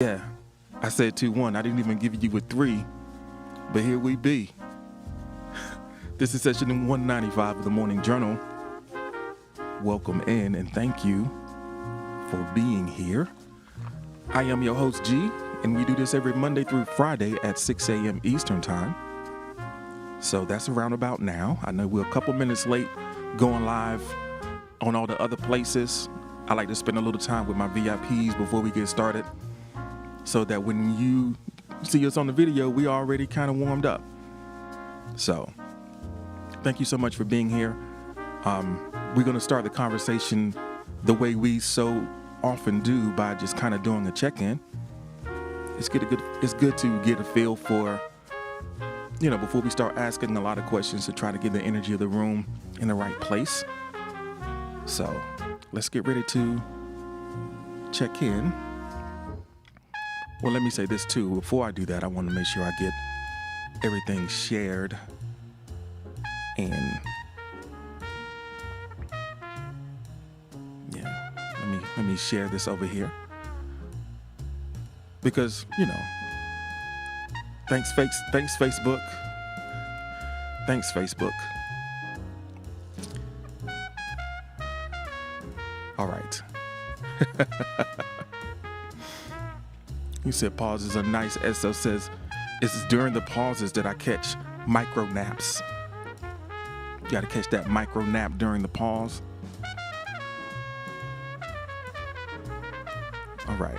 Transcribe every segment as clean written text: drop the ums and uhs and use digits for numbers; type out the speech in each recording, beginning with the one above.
Yeah, I said 2-1. I didn't even give you a 3, but here we be. This is session 195 of the Morning Journal. Welcome in and thank you for being here. I am your host, G, and we do this every Monday through Friday at 6 a.m. Eastern Time. So that's around about now. I know we're a couple minutes late going live on all the other places. I like to spend a little time with my VIPs before we get started, so that when you see us on the video, we already kind of warmed up. So thank you so much for being here. We're going to start the conversation the way we so often do, by just kind of doing a check-in. It's good to get a feel for, before we start asking a lot of questions, to try to get the energy of the room in the right place. So let's get ready to check in. Well, let me say this too. Before I do that, I want to make sure I get everything shared. And yeah, let me share this over here. Because, thanks Facebook. Thanks Facebook. All right. You said pauses are nice. Esso says, it's during the pauses that I catch micro naps. You got to catch that micro nap during the pause. All right.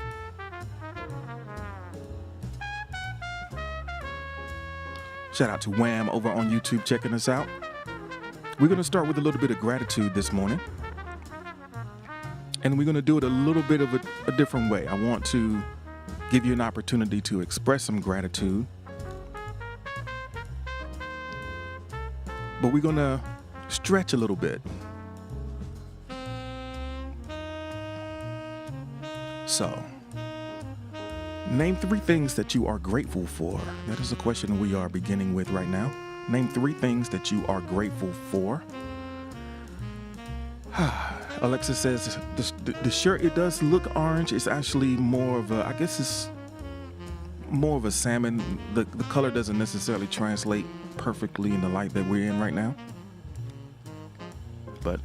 Shout out to Wham over on YouTube checking us out. We're going to start with a little bit of gratitude this morning. And we're going to do it a little bit of a different way. I want to give you an opportunity to express some gratitude. But we're going to stretch a little bit. So, name 3 things that you are grateful for. That is a question we are beginning with right now. Name 3 things that you are grateful for. Alexa says the shirt, it does look orange. It's actually more of it's more of a salmon. The color doesn't necessarily translate perfectly in the light that we're in right now. But,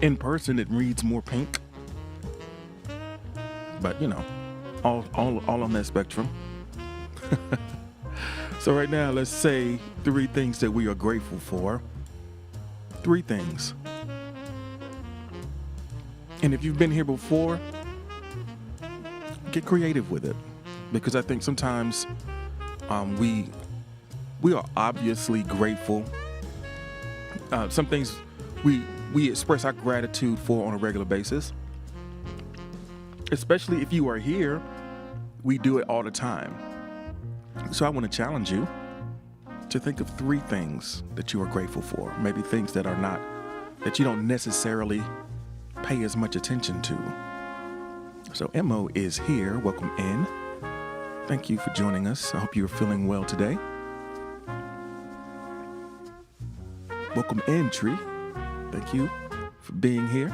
in person it reads more pink. But, all on that spectrum. So right now, let's say 3 things that we are grateful for. 3 things. And if you've been here before, get creative with it. Because I think sometimes we are obviously grateful. Some things we express our gratitude for on a regular basis. Especially if you are here, we do it all the time. So I want to challenge you to think of 3 things that you are grateful for. Maybe things that you don't necessarily pay as much attention to. So Mo is here. Welcome in. Thank you for joining us. I hope you're feeling well today. Welcome in, Tree. Thank you for being here.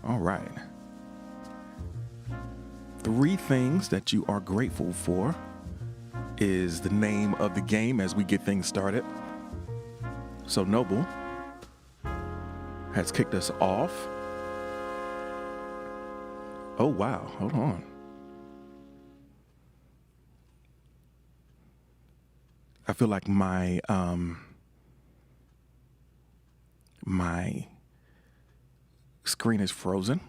All right. 3 things that you are grateful for is the name of the game as we get things started. So Noble has kicked us off. Oh, wow. Hold on. I feel like my screen is frozen.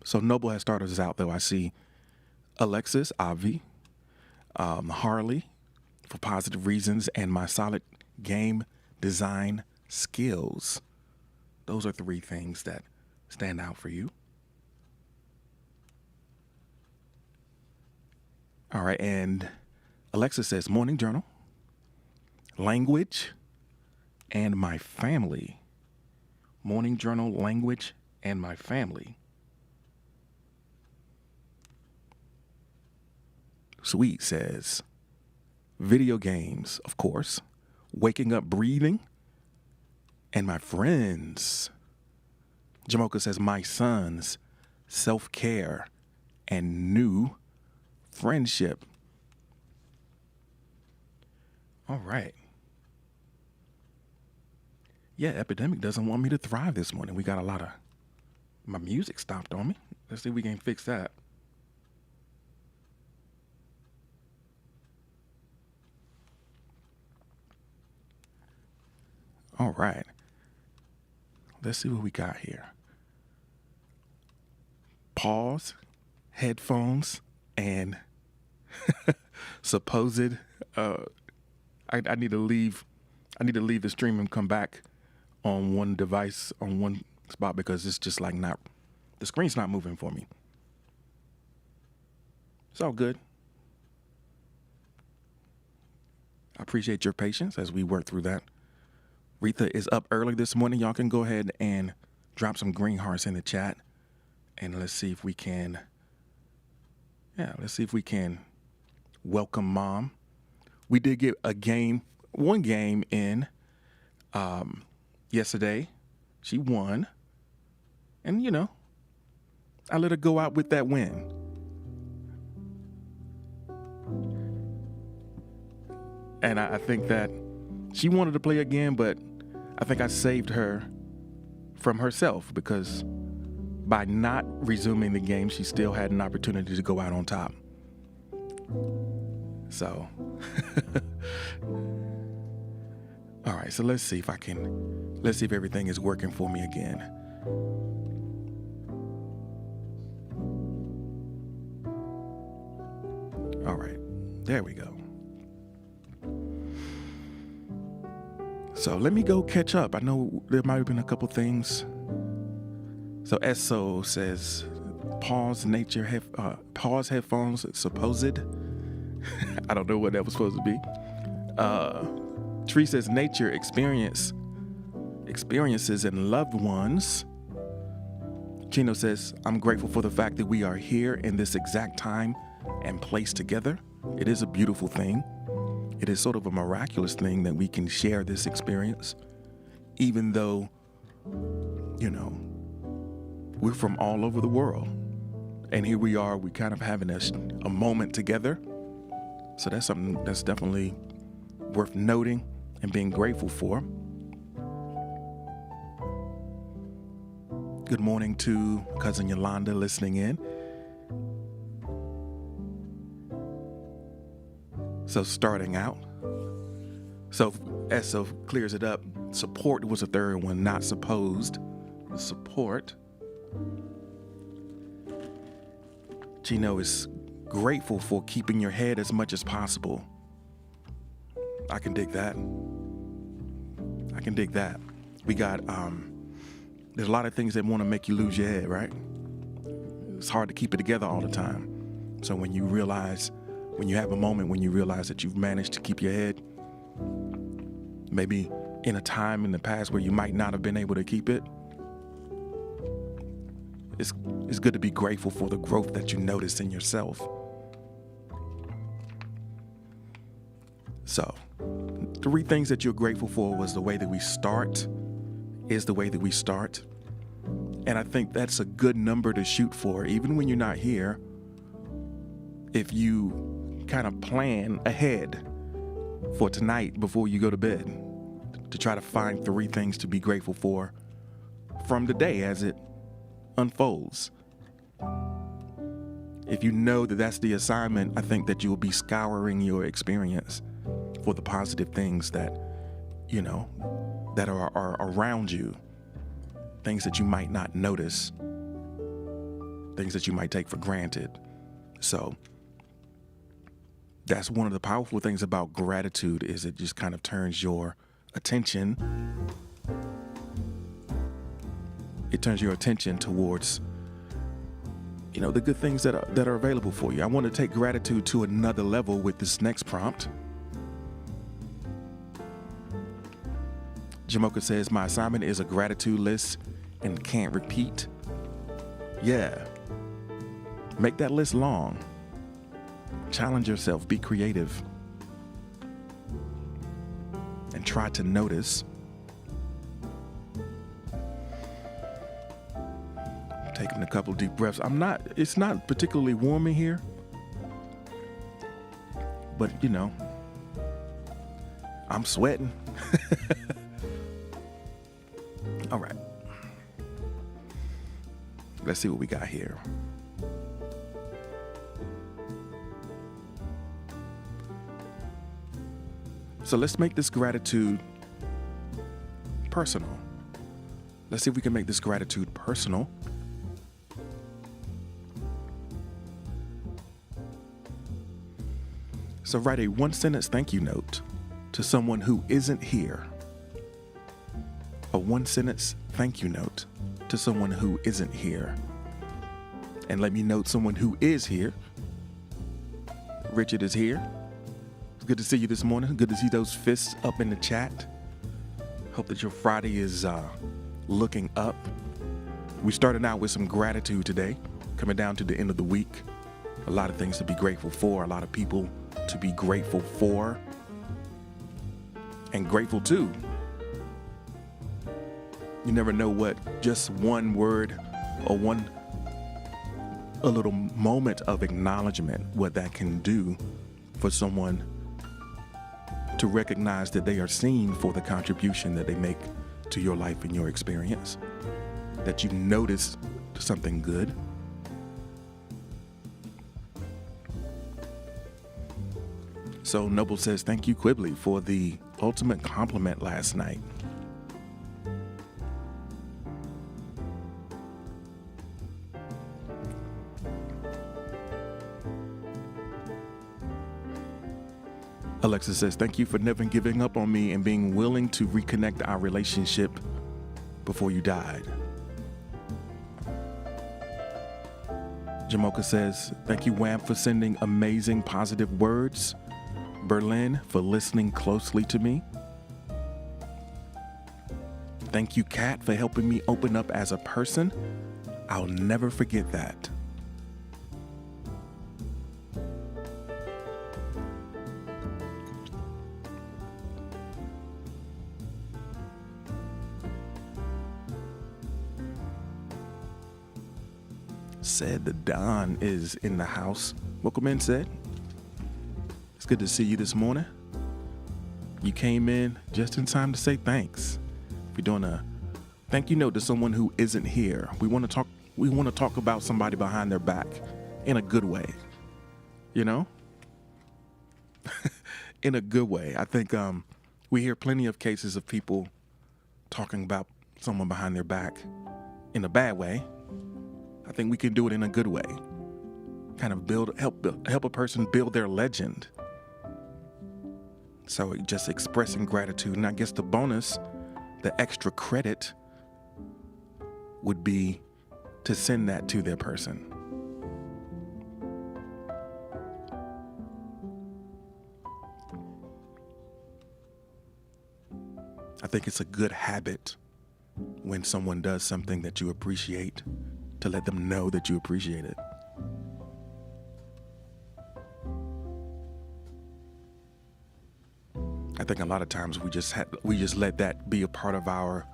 So Noble has started us out, though. I see Alexis, Avi, Harley, for positive reasons, and my solid game design skills. Those are 3 things that stand out for you. All right, and Alexa says, Morning Journal, language, and my family. Morning Journal, language, and my family. Sweet says, video games, of course, waking up, breathing, and my friends. Jamocha says, my sons, self-care, and new friendship. All right. Yeah, Epidemic doesn't want me to thrive this morning. We got a lot of... My music stopped on me. Let's see if we can fix that. All right. Let's see what we got here. Pause, headphones, and supposed... I need to leave the stream and come back on one device, on one spot, because it's just like not, the screen's not moving for me. It's all good. I appreciate your patience as we work through that. Retha is up early this morning. Y'all can go ahead and drop some green hearts in the chat, and let's see if we can welcome Mom. We did get one game in yesterday. She won. And, I let her go out with that win. And I think that she wanted to play again, but I think I saved her from herself, because by not resuming the game, she still had an opportunity to go out on top. So, all right, so let's see if everything is working for me again. All right, there we go. So let me go catch up. I know there might have been a couple things. So Esso says, pause headphones, supposed. I don't know what that was supposed to be. Tree says nature experiences and loved ones. Chino says, I'm grateful for the fact that we are here in this exact time and place together. It is a beautiful thing. It is sort of a miraculous thing that we can share this experience, even though, we're from all over the world. And here we are, we kind of having a moment together. So that's something that's definitely worth noting and being grateful for. Good morning to Cousin Yolanda listening in. So starting out. So Esso clears it up. Support was the third one, not supposed. Support. Chino is grateful for keeping your head as much as possible. I can dig that. We got, there's a lot of things that want to make you lose your head, right? It's hard to keep it together all the time. So when you have a moment when you realize that you've managed to keep your head, maybe in a time in the past where you might not have been able to keep it, it's good to be grateful for the growth that you notice in yourself. So, 3 things that you're grateful for was the way that we start. And I think that's a good number to shoot for, even when you're not here. If you kind of plan ahead for tonight before you go to bed, to try to find 3 things to be grateful for from the day as it unfolds. If you know that that's the assignment, I think that you will be scouring your experience for the positive things that, that are around you. Things that you might not notice. Things that you might take for granted. So that's one of the powerful things about gratitude, is it just kind of turns your attention. It turns your attention towards, the good things that are available for you. I want to take gratitude to another level with this next prompt. Jamocha says, my assignment is a gratitude list and can't repeat. Yeah. Make that list long. Challenge yourself. Be creative. and try to notice. Taking a couple deep breaths. It's not particularly warm in here, but I'm sweating. All right. Let's see what we got here. So let's make this gratitude personal. Let's see if we can make this gratitude personal. So write a one-sentence thank you note to someone who isn't here. A one-sentence thank you note to someone who isn't here. And let me note someone who is here. Richard is here. It's good to see you this morning. Good to see those fists up in the chat. Hope that your Friday is looking up. We started out with some gratitude today, coming down to the end of the week. A lot of things to be grateful for, a lot of people to be grateful for and grateful to. You never know what just one word or a little moment of acknowledgement, what that can do for someone to recognize that they are seen for the contribution that they make to your life and your experience, that you notice something good. So Noble says, thank you, Quibbly, for the ultimate compliment last night. Alexa says, thank you for never giving up on me and being willing to reconnect our relationship before you died. Jamoka says, thank you, Wham, for sending amazing positive words. Berlin, for listening closely to me. Thank you, Kat, for helping me open up as a person. I'll never forget that. Said the Don is in the house. Welcome in, Said. It's good to see you this morning. You came in just in time to say thanks. We're doing a thank you note to someone who isn't here. We want to talk about somebody behind their back in a good way. In a good way. I think we hear plenty of cases of people talking about someone behind their back in a bad way. I think we can do it in a good way. Kind of help a person build their legend. So just expressing gratitude. And I guess the bonus, the extra credit would be to send that to their person. I think it's a good habit when someone does something that you appreciate to let them know that you appreciate it. I think a lot of times we just let that be a part of our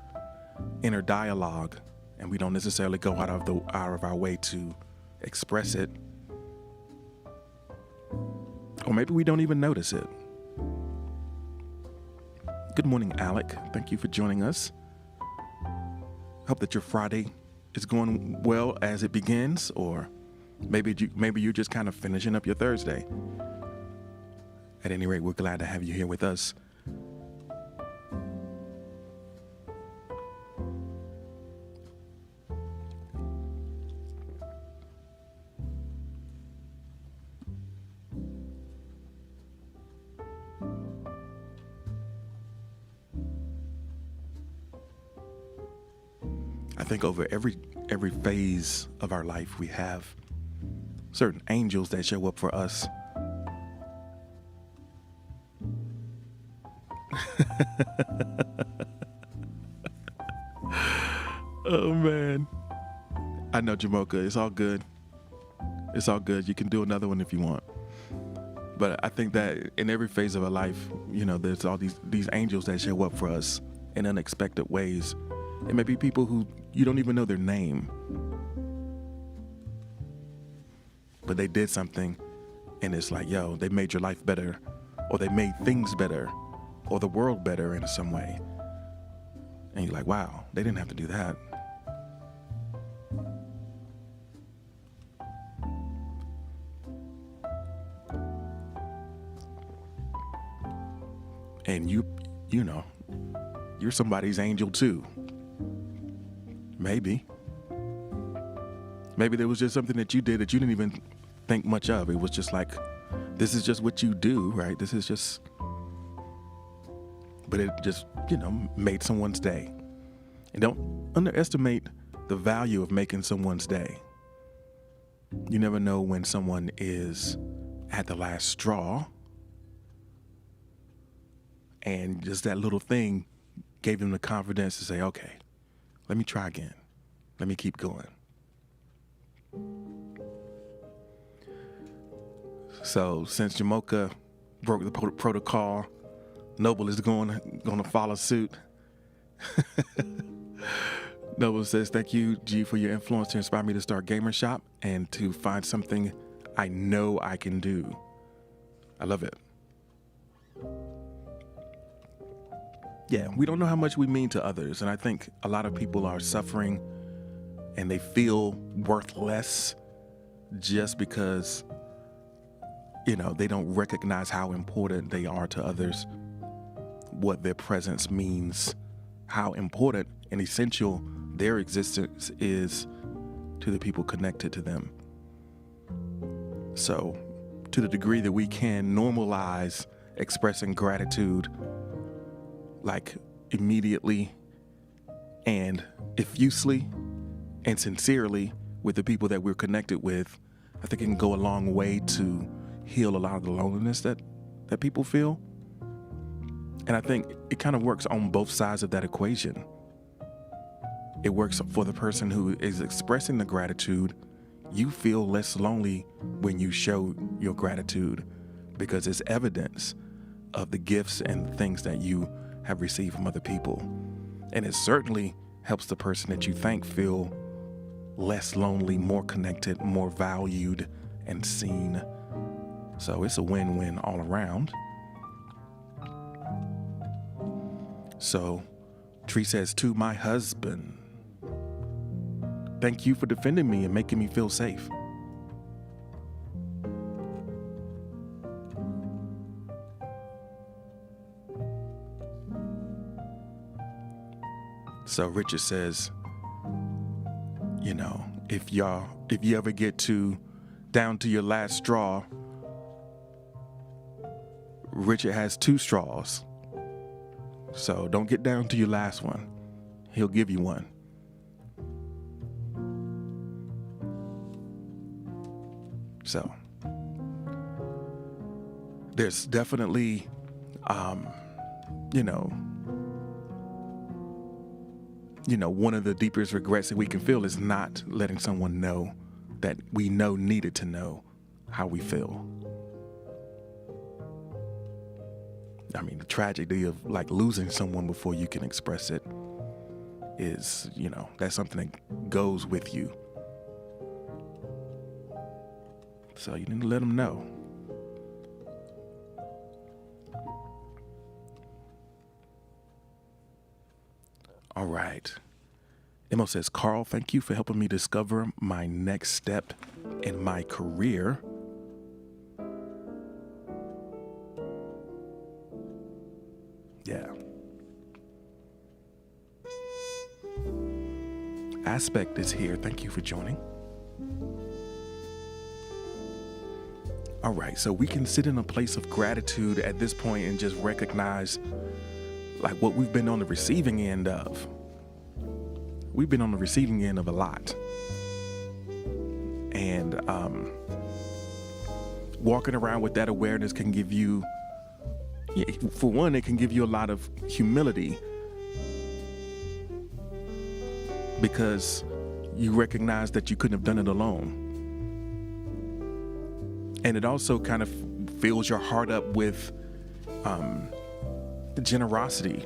inner dialogue, and we don't necessarily go out of our way to express it, or maybe we don't even notice it. Good morning, Alec. Thank you for joining us. Hope that your Friday is going well as it begins, or maybe you're just kind of finishing up your Thursday. At any rate, we're glad to have you here with us. I think over every phase of our life, we have certain angels that show up for us. Oh, man. I know, Jamoka. It's all good. It's all good. You can do another one if you want. But I think that in every phase of our life, there's all these angels that show up for us in unexpected ways. It may be people who you don't even know their name, but they did something, and it's like, yo, they made your life better, or they made things better, or the world better in some way. And you're like, wow, they didn't have to do that. And you're somebody's angel too. Maybe there was just something that you did that you didn't even think much of. It was just like, this is just what you do, right? But it just, made someone's day. And don't underestimate the value of making someone's day. You never know when someone is at the last straw, and just that little thing gave them the confidence to say, okay, let me try again. Let me keep going. So since Jamocha broke the protocol, Noble is going to follow suit. Noble says, thank you, G, for your influence to inspire me to start Gamer Shop and to find something I know I can do. I love it. Yeah, we don't know how much we mean to others. And I think a lot of people are suffering and they feel worthless just because, they don't recognize how important they are to others, what their presence means, how important and essential their existence is to the people connected to them. So, to the degree that we can normalize expressing gratitude, like immediately and effusely and sincerely with the people that we're connected with, I think it can go a long way to heal a lot of the loneliness that people feel. And I think it kind of works on both sides of that equation. It works for the person who is expressing the gratitude. You feel less lonely when you show your gratitude because it's evidence of the gifts and things that you have received from other people. And it certainly helps the person that you thank feel less lonely, more connected, more valued and seen. So it's a win-win all around. So Tree says, to my husband, thank you for defending me and making me feel safe. So Richard says, if you ever get down to your last straw, Richard has 2 straws. So don't get down to your last one. He'll give you one. So there's definitely, one of the deepest regrets that we can feel is not letting someone know that we needed to know how we feel. I mean, the tragedy of like losing someone before you can express it is, that's something that goes with you. So you need to let them know. All right. Emo says, Carl, thank you for helping me discover my next step in my career. Yeah. Aspect is here. Thank you for joining. All right, so we can sit in a place of gratitude at this point and just recognize like what we've been on the receiving end of. We've been on the receiving end of a lot. And walking around with that awareness can give you, for one, it can give you a lot of humility because you recognize that you couldn't have done it alone. And it also kind of fills your heart up with generosity,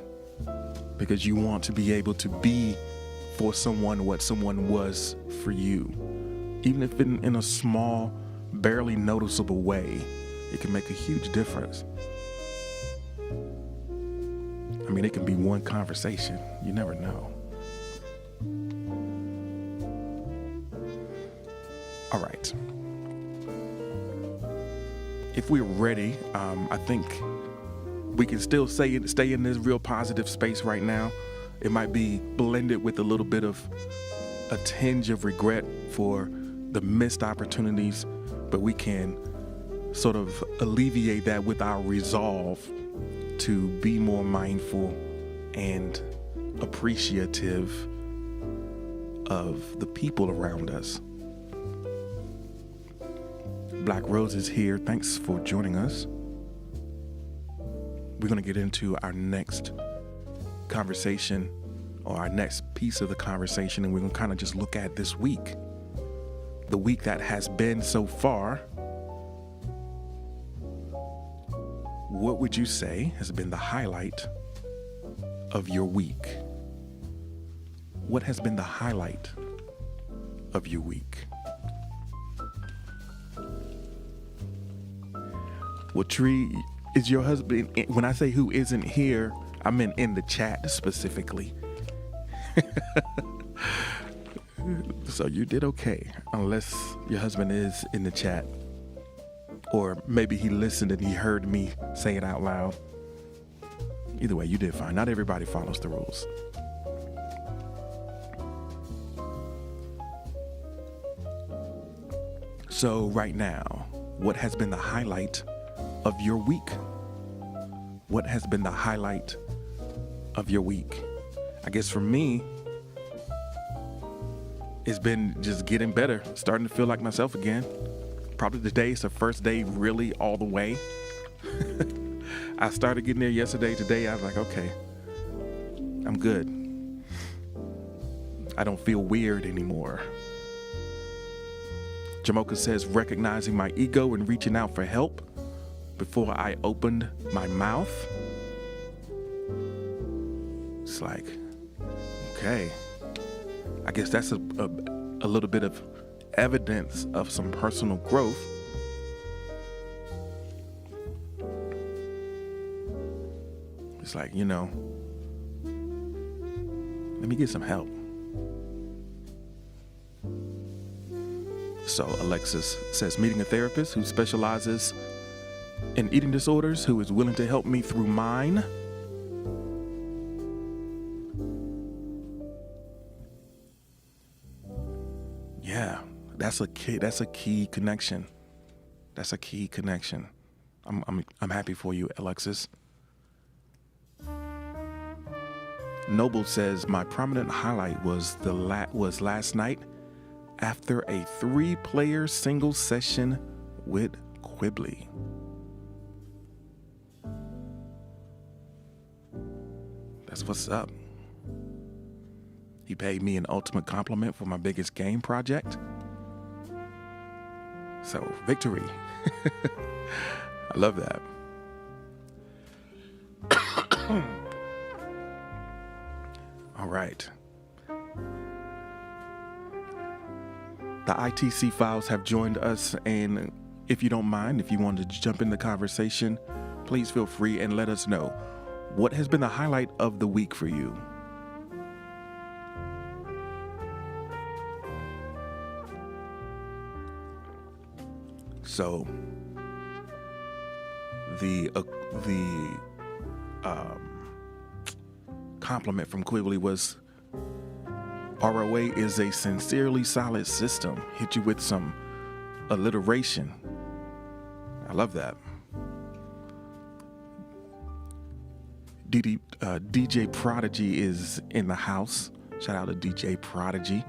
because you want to be able to be for someone what someone was for you. Even if in a small, barely noticeable way, it can make a huge difference. I mean, it can be one conversation. You never know. All right. If we're ready, I think we can still stay in this real positive space right now. It might be blended with a little bit of a tinge of regret for the missed opportunities, but we can sort of alleviate that with our resolve to be more mindful and appreciative of the people around us. Black Rose is here. Thanks for joining us. We're going to get into our next conversation, or our next piece of the conversation, and we're going to kind of just look at this week. The week that has been so far. What would you say has been the highlight of your week? What has been the highlight of your week? Well, Tree, is your husband, when I say who isn't here, I meant in the chat specifically. So you did okay, unless your husband is in the chat. Or maybe he listened and he heard me say it out loud. Either way, you did fine. Not everybody follows the rules. So right now, what has been the highlight of your week? What has been the highlight of your week? I guess for me, it's been just getting better, starting to feel like myself again. Probably today is the first day really all the way. I started getting there yesterday. Today I was like, okay, I'm good. I don't feel weird anymore. Jamoka says, recognizing my ego and reaching out for help before I opened my mouth. It's like, okay, I guess that's a little bit of evidence of some personal growth. It's like, let me get some help. So Alexis says, meeting a therapist who specializes in eating disorders, who is willing to help me through mine. Yeah, that's a key connection. That's a key connection. I'm happy for you, Alexis. Noble says, my prominent highlight was last night after a 3-player single session with Quibbly. That's what's up. He paid me an ultimate compliment for my biggest game project. So, victory. I love that. All right. The ITC files have joined us, and if you don't mind, if you want to jump in the conversation, please feel free and let us know what has been the highlight of the week for you. So the compliment from Quibbly was, ROA is a sincerely solid system. Hit you with some alliteration. I love that. DJ Prodigy is in the house. Shout out to DJ Prodigy.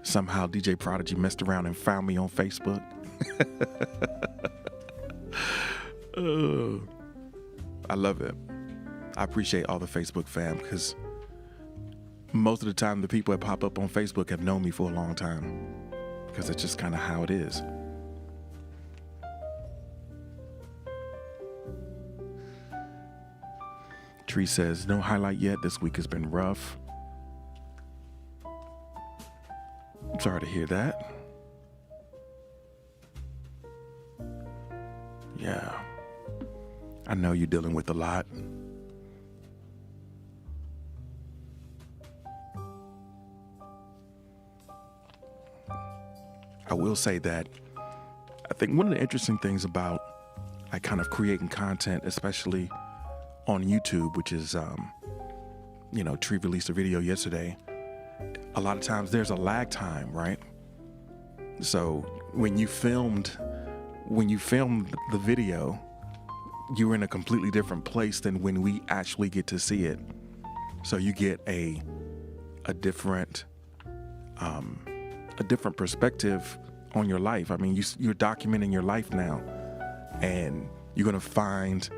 Somehow DJ Prodigy messed around and found me on Facebook. I love it. I appreciate all the Facebook fam, because most of the time the people that pop up on Facebook have known me for a long time, because it's just kind of how it is. Tree says, no highlight yet. This week has been rough. I'm sorry to hear that. Yeah. I know you're dealing with a lot. I will say that I think one of the interesting things about like kind of creating content, especially on YouTube, which is, Tree released a video yesterday. A lot of times there's a lag time, right? So when you filmed the video, you were in a completely different place than when we actually get to see it. So you get a different perspective on your life. I mean, you're documenting your life now, and you're gonna find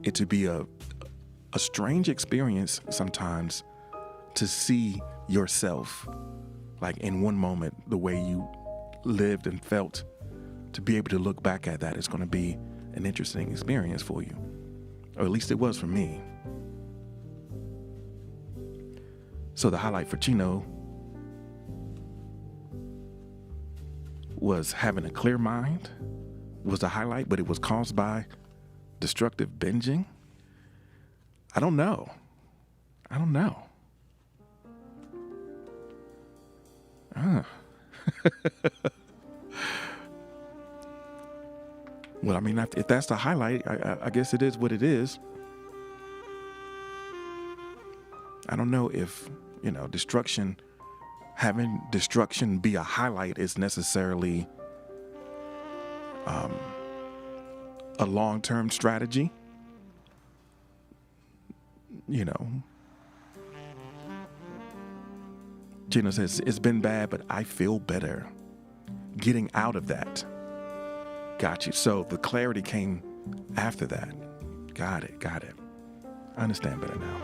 it to be a strange experience sometimes to see yourself, like in one moment, the way you lived and felt. To be able to look back at that is going to be an interesting experience for you, or at least it was for me. So the highlight for Chino was having a clear mind was the highlight, but it was caused by destructive binging. I don't know. Well, I mean, if that's the highlight, I guess it is what it is. I don't know if, having destruction be a highlight is necessarily a long-term strategy. Gina says, it's been bad, but I feel better. Getting out of that. Got you. So the clarity came after that. Got it. I understand better now.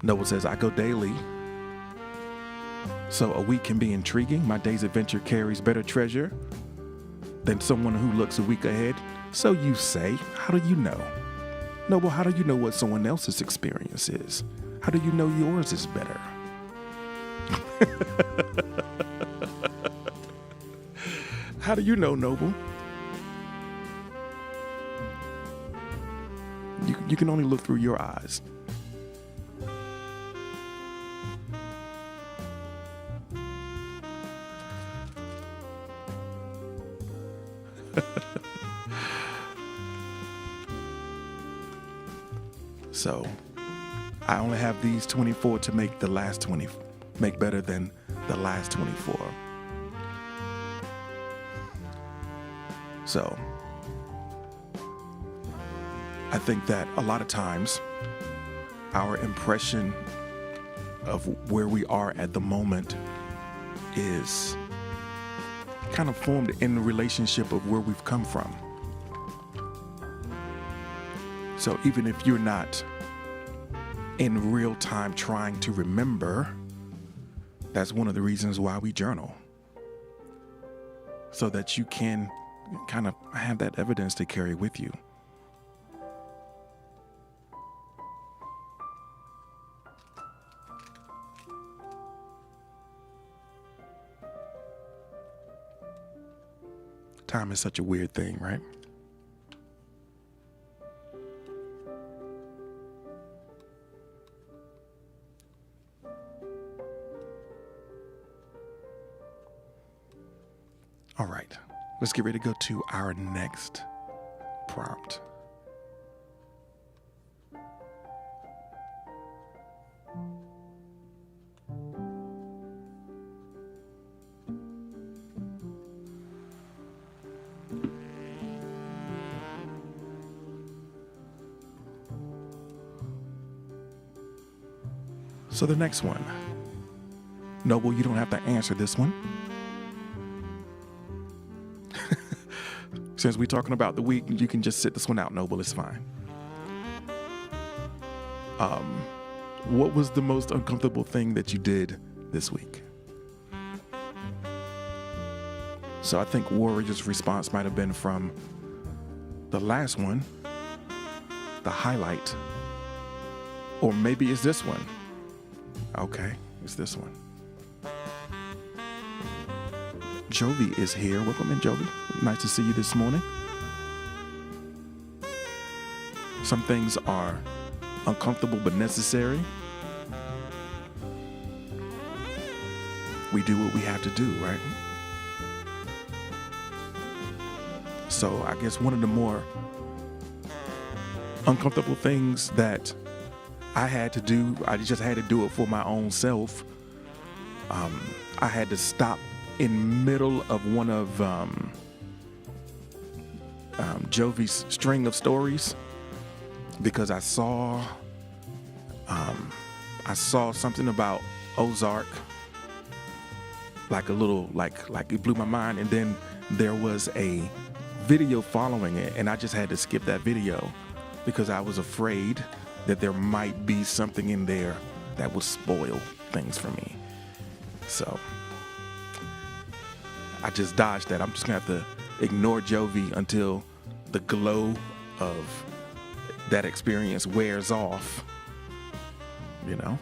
Noble says, I go daily, so a week can be intriguing. My day's adventure carries better treasure than someone who looks a week ahead. So you say. How do you know? Noble, how do you know what someone else's experience is? How do you know yours is better? How do you know, Noble? You can only look through your eyes. So I only have these 24 to make the last 20, make better than the last 24. So I think that a lot of times our impression of where we are at the moment is kind of formed in the relationship of where we've come from. So even if you're not in real time trying to remember, that's one of the reasons why we journal. So that you can kind of have that evidence to carry with you. Time is such a weird thing, right? All right, let's get ready to go to our next prompt. So the next one, Noble, you don't have to answer this one. Since we're talking about the week, you can just sit this one out, Noble. It's fine. What was the most uncomfortable thing that you did this week? So I think Warrior's response might have been from the last one, the highlight, or maybe it's this one. Okay, it's this one. Jovi is here. Welcome in, Jovi. Nice to see you this morning. Some things are uncomfortable but necessary. We do what we have to do, right? So I guess one of the more uncomfortable things that I had to do, I just had to do it for my own self. I had to stop in middle of one of Jovi's string of stories because I saw something about Ozark, like a little, like it blew my mind, and then there was a video following it, and I just had to skip that video because I was afraid that there might be something in there that would spoil things for me. So I just dodged that. I'm just gonna have to ignore Jovi until the glow of that experience wears off, you know?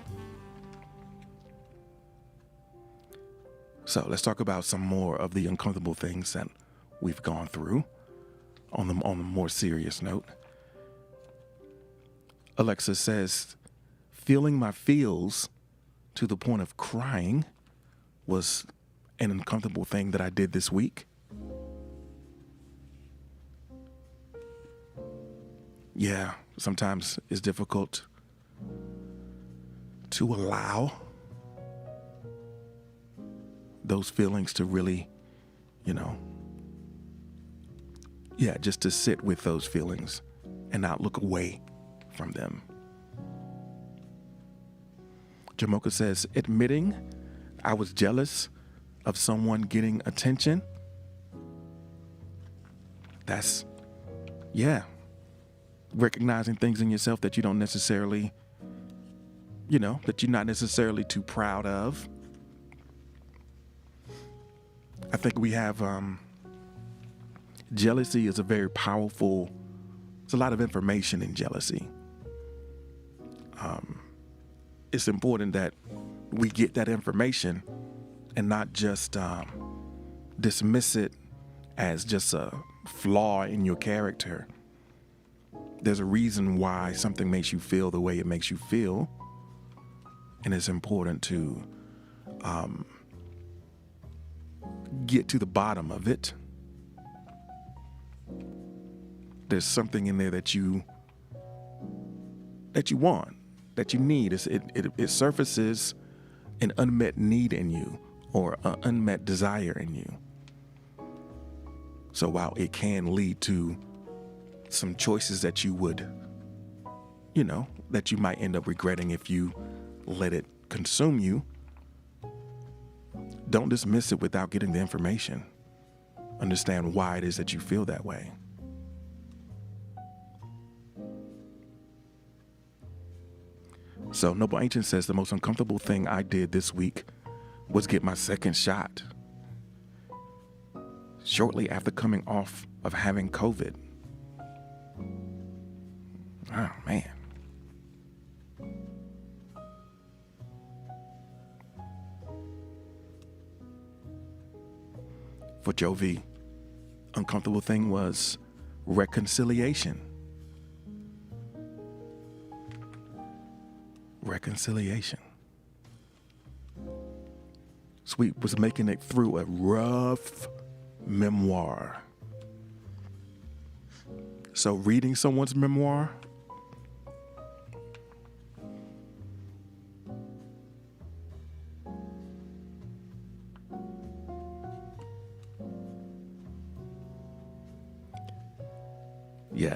So let's talk about some more of the uncomfortable things that we've gone through on the more serious note. Alexa says, feeling my feels to the point of crying was an uncomfortable thing that I did this week. Yeah, sometimes it's difficult to allow those feelings to really, just to sit with those feelings and not look away from them. Jamoka says, admitting I was jealous of someone getting attention. That's, recognizing things in yourself that you don't necessarily, that you're not necessarily too proud of. I think we have, jealousy is a very powerful, there's a lot of information in jealousy. It's important that we get that information and not just dismiss it as just a flaw in your character. There's a reason why something makes you feel the way it makes you feel, and it's important to get to the bottom of it. There's something in there that you want, that you need. It surfaces an unmet need in you or an unmet desire in you. So while it can lead to some choices that you would, that you might end up regretting if you let it consume you, don't dismiss it without getting the information. Understand why it is that you feel that way. So Noble Ancient says the most uncomfortable thing I did this week was get my second shot shortly after coming off of having COVID. Oh, man. For Jovi, uncomfortable thing was reconciliation. Reconciliation. Sweet was making it through a rough memoir. So reading someone's memoir,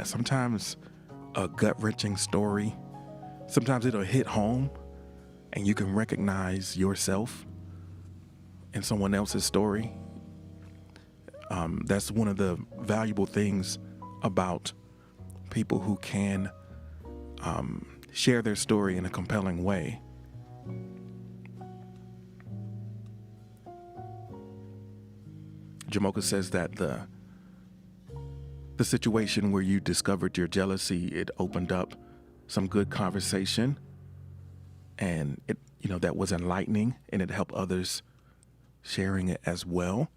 sometimes a gut-wrenching story, sometimes it'll hit home and you can recognize yourself in someone else's story. That's one of the valuable things about people who can share their story in a compelling way. Jamoka says that the situation where you discovered your jealousy, it opened up some good conversation, and it, that was enlightening, and it helped others sharing it as well.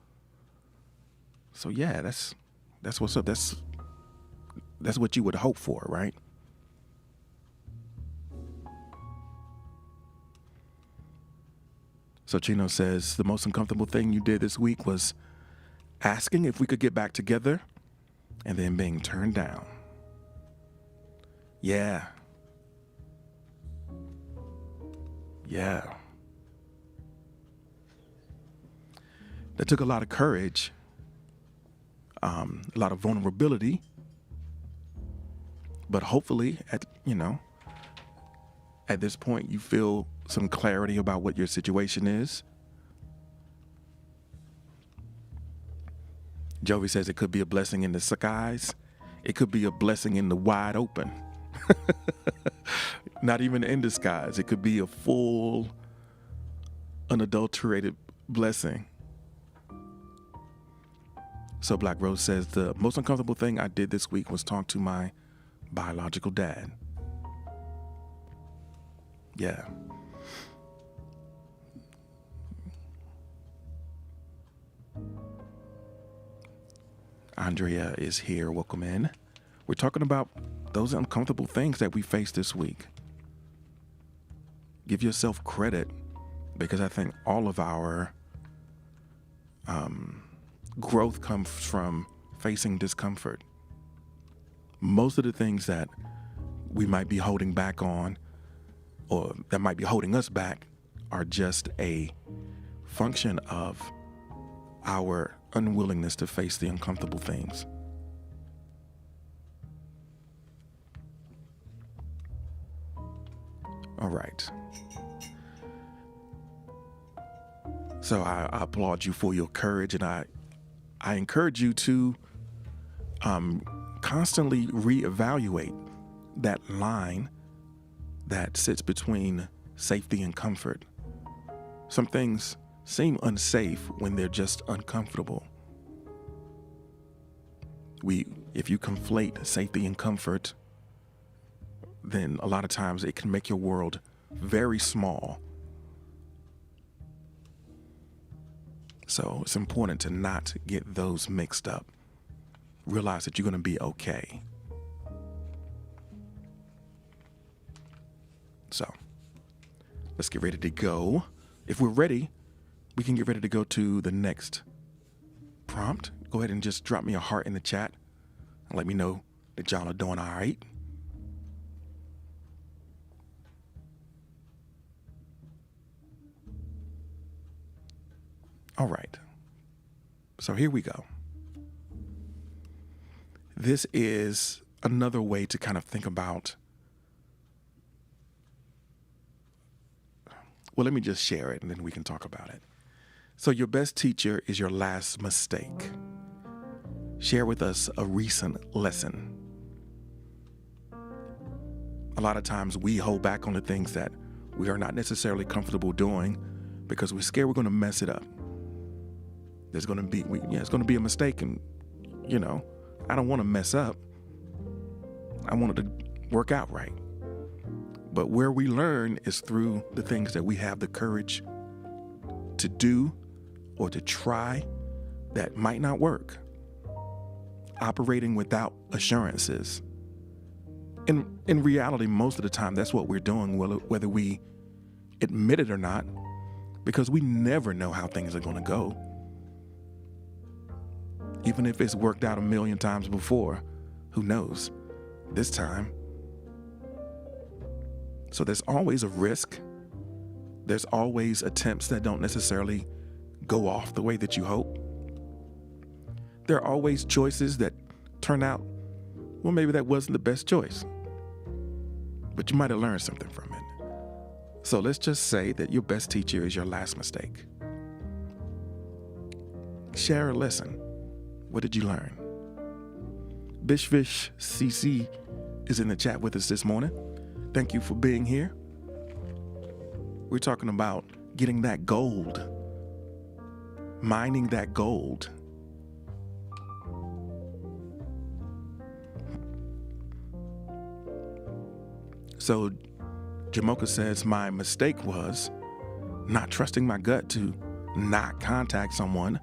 So yeah, that's what's up. That's what you would hope for, right? So Chino says the most uncomfortable thing you did this week was asking if we could get back together and then being turned down. Yeah. That took a lot of courage, a lot of vulnerability, but hopefully at this point you feel some clarity about what your situation is. Jovi says it could be a blessing in the skies. It could be a blessing in the wide open. Not even in disguise. It could be a full, unadulterated blessing. So Black Rose says the most uncomfortable thing I did this week was talk to my biological dad. Yeah. Andrea is here. Welcome in. We're talking about those uncomfortable things that we faced this week. Give yourself credit, because I think all of our growth comes from facing discomfort. Most of the things that we might be holding back on, or that might be holding us back, are just a function of our unwillingness to face the uncomfortable things. All right. So I applaud you for your courage, and I encourage you to constantly reevaluate that line that sits between safety and comfort. Some things seem unsafe when they're just uncomfortable. If you conflate safety and comfort, then a lot of times it can make your world very small. So it's important to not get those mixed up. Realize that you're going to be okay. So let's get ready to go. If we're ready, we can get ready to go to the next prompt. Go ahead and just drop me a heart in the chat and let me know that y'all are doing all right. All right. So here we go. This is another way to kind of think about, well, let me just share it and then we can talk about it. So your best teacher is your last mistake. Share with us a recent lesson. A lot of times we hold back on the things that we are not necessarily comfortable doing because we're scared we're going to mess it up. It's going to be a mistake, and I don't want to mess up. I want it to work out right. But where we learn is through the things that we have the courage to do or to try that might not work. Operating without assurances. In reality, most of the time, that's what we're doing, whether we admit it or not, because we never know how things are going to go. Even if it's worked out 1,000,000 times before, who knows this time? So there's always a risk. There's always attempts that don't necessarily go off the way that you hope. There are always choices that turn out, well, maybe that wasn't the best choice, but you might have learned something from it. So let's just say that your best teacher is your last mistake. share a lesson. What did you learn? Bishfish CC is in the chat with us this morning. Thank you for being here. We're talking about getting that gold, mining that gold. So Jamoka says, my mistake was not trusting my gut to not contact someone.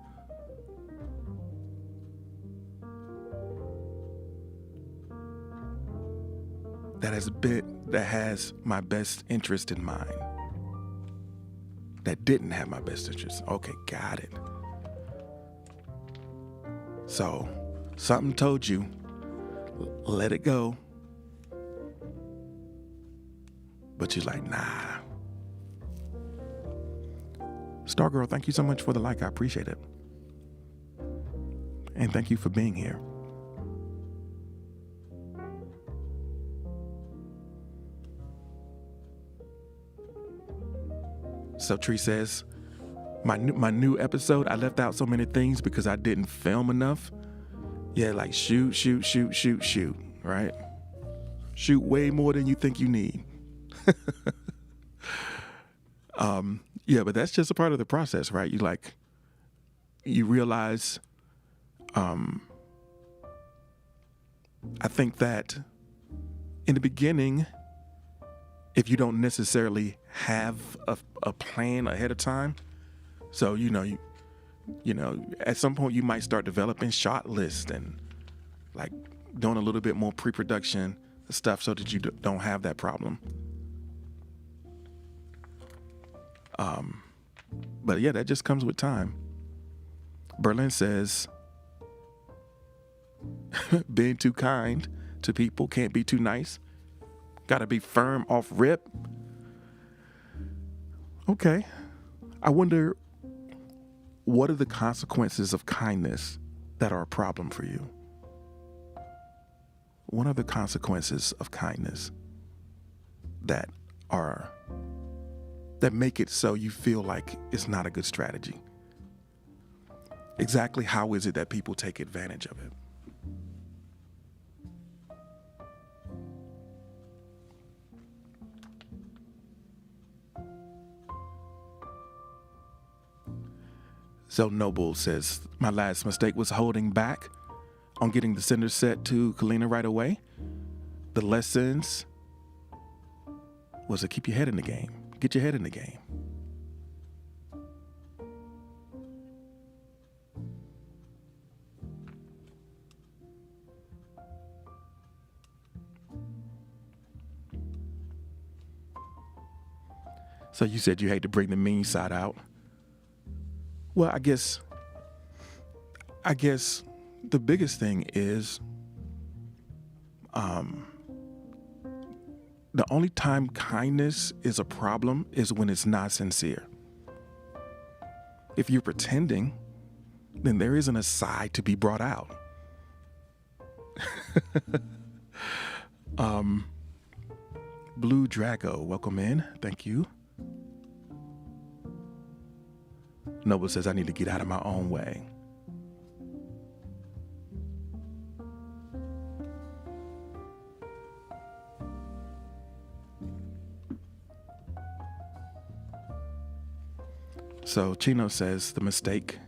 That has my best interest in mind. That didn't have my best interest. Okay, got it. So something told you, let it go. But you're like, nah. Stargirl, thank you so much for the like. I appreciate it. And thank you for being here. So Tree says, my new episode, I left out so many things because I didn't film enough. Yeah, like shoot, right? Shoot way more than you think you need. Yeah, but that's just a part of the process, right? You realize, I think that in the beginning, if you don't necessarily have a plan ahead of time, so you know, at some point you might start developing shot lists and like doing a little bit more pre-production stuff so that you don't have that problem. But yeah, that just comes with time. Berlin says, being too kind to people, can't be too nice. Gotta be firm off rip. Okay. I wonder, what are the consequences of kindness that are a problem for you? What are the consequences of kindness that make it so you feel like it's not a good strategy? Exactly how is it that people take advantage of it? So Noble says, my last mistake was holding back on getting the sender set to Kalina right away. The lessons was to keep your head in the game. Get your head in the game. So you said you hate to bring the mean side out. Well, I guess the biggest thing is the only time kindness is a problem is when it's not sincere. If you're pretending, then there isn't a side to be brought out. Blue Drago, welcome in. Thank you. Noble says, I need to get out of my own way. So Chino says the mistake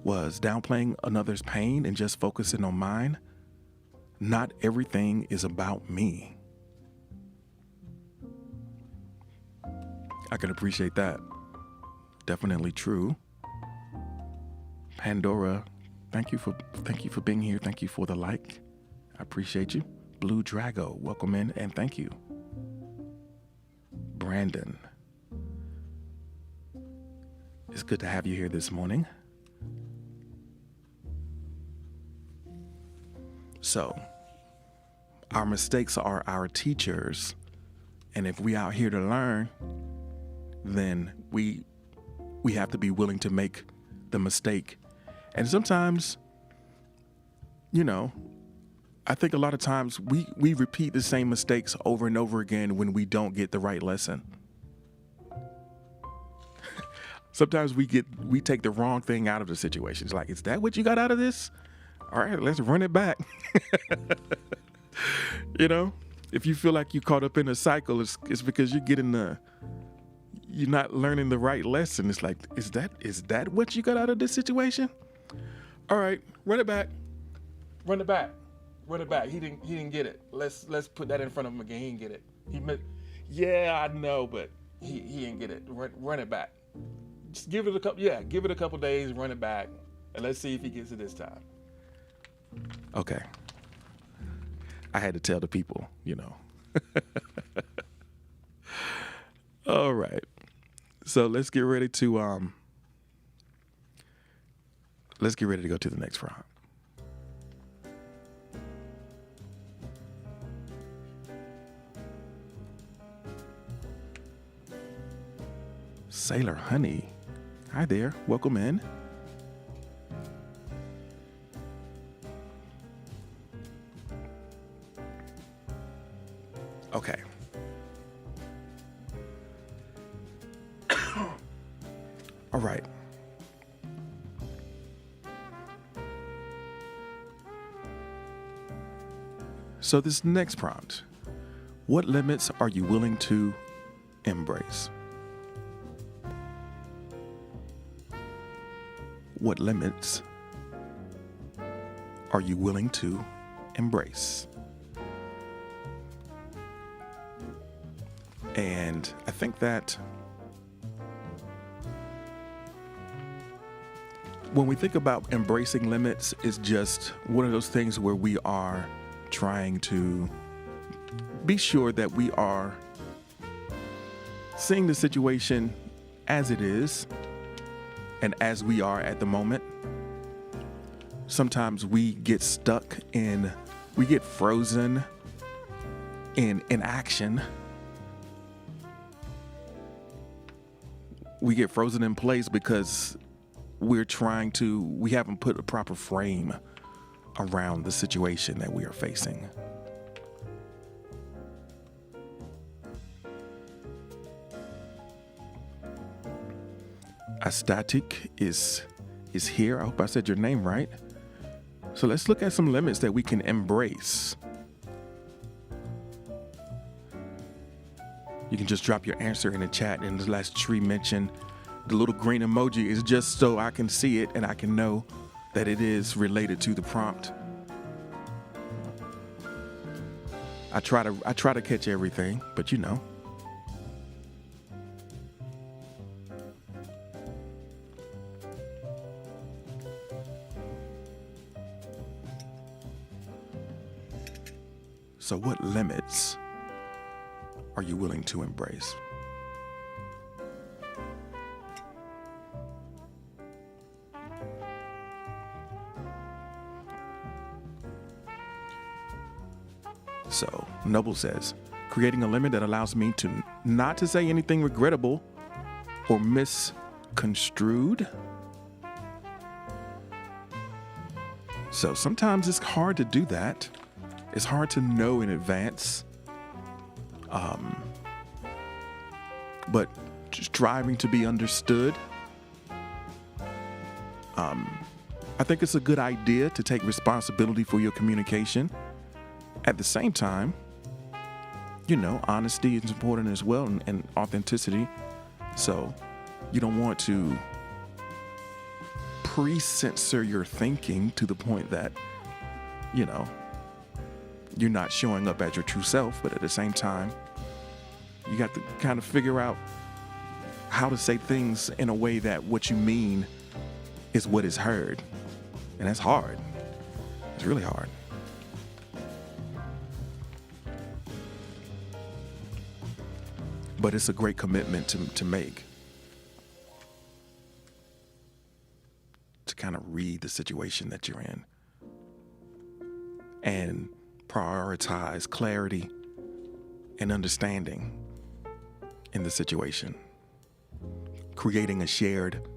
was downplaying another's pain and just focusing on mine. Not everything is about me. I can appreciate that. Definitely true. Pandora, thank you for being here. Thank you for the like. I appreciate you. Blue Drago, welcome in and thank you. Brandon, it's good to have you here this morning. So, our mistakes are our teachers, and if we out here to learn, then we have to be willing to make the mistake. And sometimes, I think a lot of times we repeat the same mistakes over and over again when we don't get the right lesson. Sometimes we take the wrong thing out of the situation. It's like, is that what you got out of this? All right, let's run it back. You know, if you feel like you caught up in a cycle, it's because you're not learning the right lesson. It's like, is that what you got out of this situation? All right, run it back. Run it back. Run it back. He didn't get it. Let's put that in front of him again. He didn't get it. Yeah, I know, but he didn't get it. Run it back. Just give it a couple days, run it back, and let's see if he gets it this time. Okay. I had to tell the people, you know. All right. So let's get ready to go to the next prompt. Sailor Honey. Hi there. Welcome in. Okay. All right. So this next prompt, what limits are you willing to embrace? What limits are you willing to embrace? And I think that when we think about embracing limits, it's just one of those things where we are trying to be sure that we are seeing the situation as it is and as we are at the moment. Sometimes we get frozen in inaction. We get frozen in place because we haven't put a proper frame around the situation that we are facing. Astatic is here. I hope I said your name right. So let's look at some limits that we can embrace. You can just drop your answer in the chat. And the last tree mentioned, the little green emoji is just so I can see it and I can know that it is related to the prompt. I try to catch everything, but you know. So what limits are you willing to embrace? So Noble says, creating a limit that allows me to not to say anything regrettable or misconstrued. So sometimes it's hard to do that. It's hard to know in advance. But striving to be understood. I think it's a good idea to take responsibility for your communication. At the same time, you know, honesty is important as well, and authenticity. So you don't want to pre-censor your thinking to the point that, you know, you're not showing up as your true self, but at the same time, you got to kind of figure out how to say things in a way that what you mean is what is heard. And that's hard. It's really hard. But it's a great commitment to make. To kind of read the situation that you're in. And prioritize clarity and understanding in the situation. Creating a shared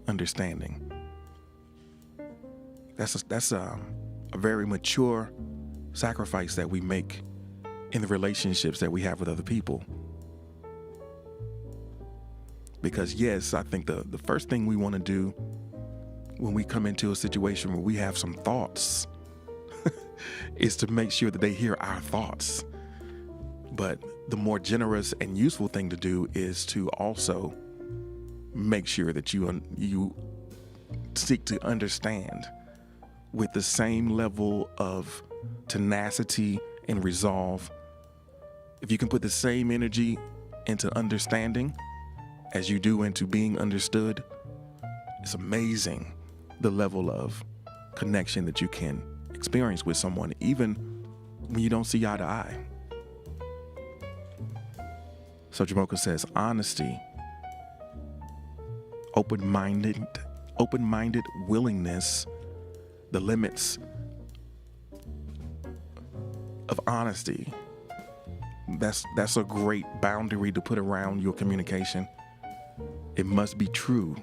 understanding. That's a very mature sacrifice that we make in the relationships that we have with other people. Because yes, I think the first thing we want to do when we come into a situation where we have some thoughts is to make sure that they hear our thoughts. But the more generous and useful thing to do is to also make sure that you seek to understand with the same level of tenacity and resolve. If you can put the same energy into understanding as you do into being understood, it's amazing the level of connection that you can experience with someone, even when you don't see eye to eye. So Jamoka says, honesty, open-minded willingness, the limits of honesty. That's a great boundary to put around your communication. It must be true.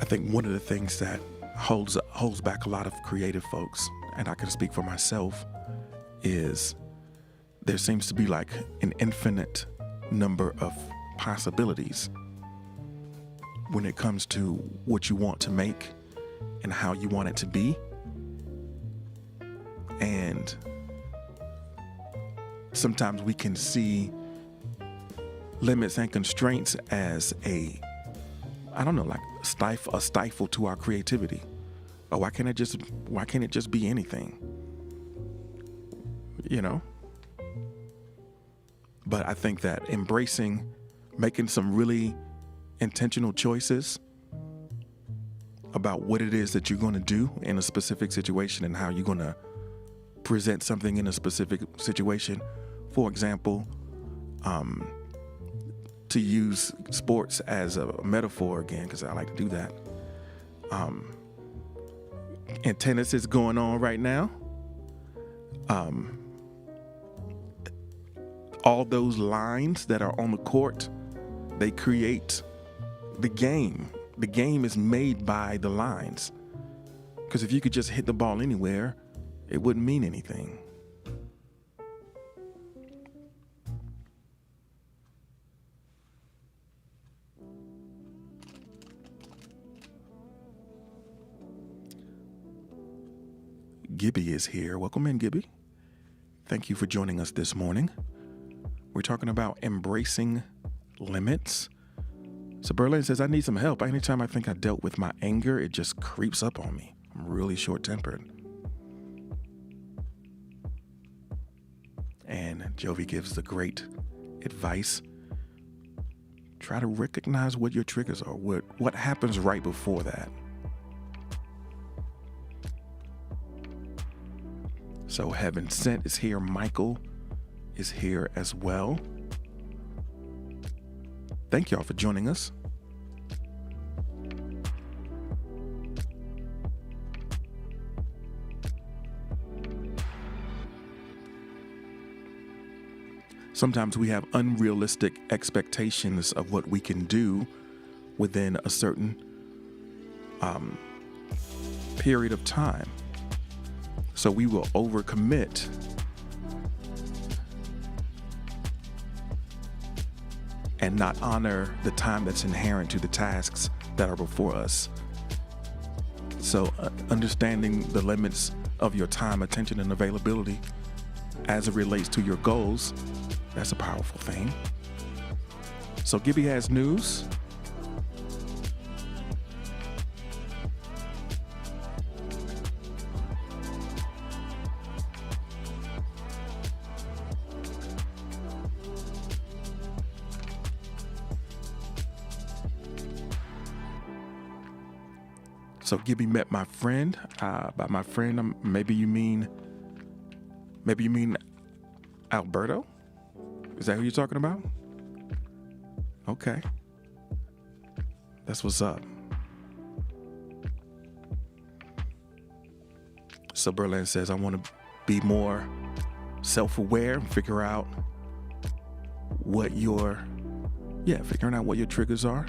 I think one of the things that holds back a lot of creative folks, and I can speak for myself, is there seems to be like an infinite number of possibilities when it comes to what you want to make and how you want it to be. And sometimes we can see limits and constraints as a stifle to our creativity. Or why can't it just be anything? You know? But I think that making some really intentional choices about what it is that you're going to do in a specific situation and how you're going to present something in a specific situation. For example, to use sports as a metaphor again, because I like to do that. And tennis is going on right now. All those lines that are on the court, they create the game. The game is made by the lines. Because if you could just hit the ball anywhere, it wouldn't mean anything. Gibby is here. Welcome in, Gibby. Thank you for joining us this morning. We're talking about embracing limits. So Berlin says, I need some help. Anytime I think I dealt with my anger, it just creeps up on me. I'm really short-tempered. And Jovi gives the great advice. Try to recognize what your triggers are, what happens right before that. So Heaven Sent is here. Michael is here as well. Thank y'all for joining us. Sometimes we have unrealistic expectations of what we can do within a certain period of time. So we will overcommit and not honor the time that's inherent to the tasks that are before us. So understanding the limits of your time, attention, and availability as it relates to your goals, that's a powerful thing. So Gibby has news. So Gibby met my friend. By my friend, maybe you mean Alberto? Is that who you're talking about? Okay. That's what's up. So Berlin says, I want to be more self-aware and figuring out what your triggers are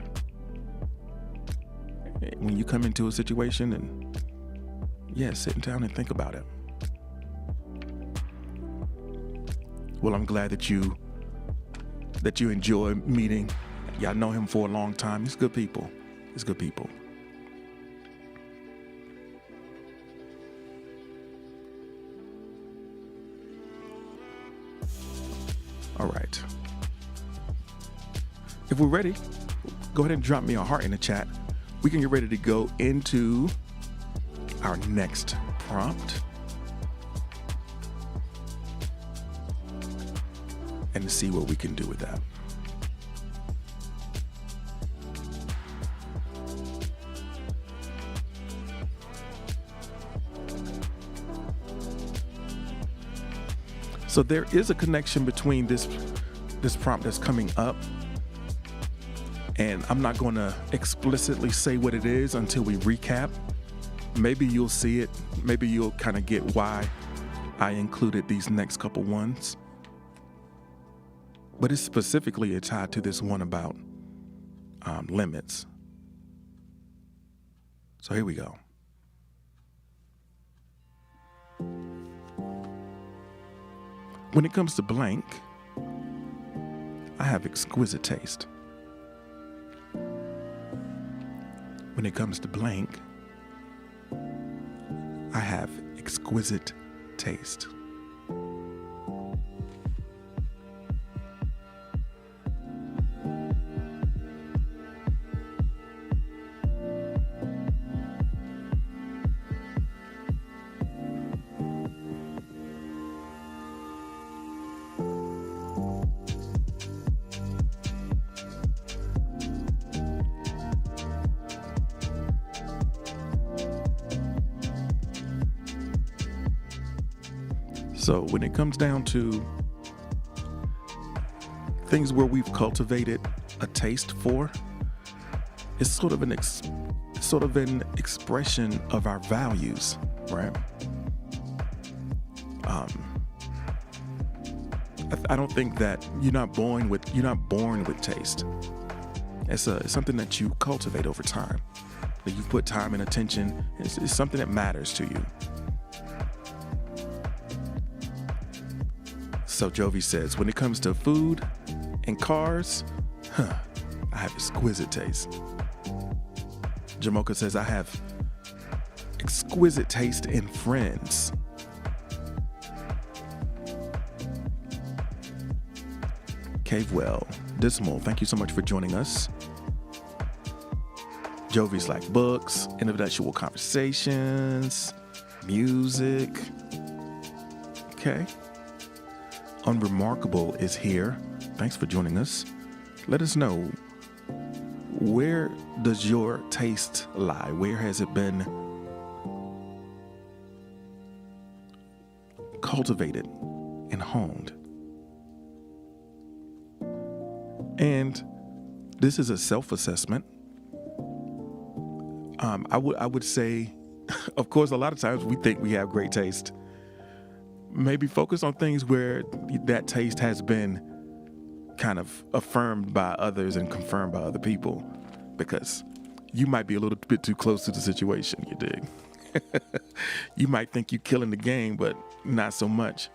when you come into a situation, and sitting down and think about it. Well, I'm glad that you enjoy meeting. Y'all know him for a long time. He's good people. All right. If we're ready, go ahead and drop me a heart in the chat. We can get ready to go into our next prompt and see what we can do with that. So there is a connection between this prompt that's coming up, and I'm not going to explicitly say what it is until we recap. Maybe you'll see it. Maybe you'll kind of get why I included these next couple ones. But it's specifically tied to this one about limits. So here we go. When it comes to blank, I have exquisite taste. When it comes to blank, I have exquisite taste. So when it comes down to things where we've cultivated a taste for, it's sort of an expression of our values, right? I don't think that you're not born with taste. It's something that you cultivate over time. That you put time and attention. It's something that matters to you. So Jovi says, when it comes to food and cars, I have exquisite taste. Jamoka says, I have exquisite taste in friends. Cavewell, Dismal, thank you so much for joining us. Jovi's like books, intellectual conversations, music. Okay. Unremarkable is here. Thanks for joining us. Let us know, where does your taste lie? Where has it been cultivated and honed? And this is a self-assessment. I would say, of course, a lot of times we think we have great taste. Maybe focus on things where that taste has been kind of affirmed by others and confirmed by other people, because you might be a little bit too close to the situation, you dig? You might think you're killing the game, but not so much.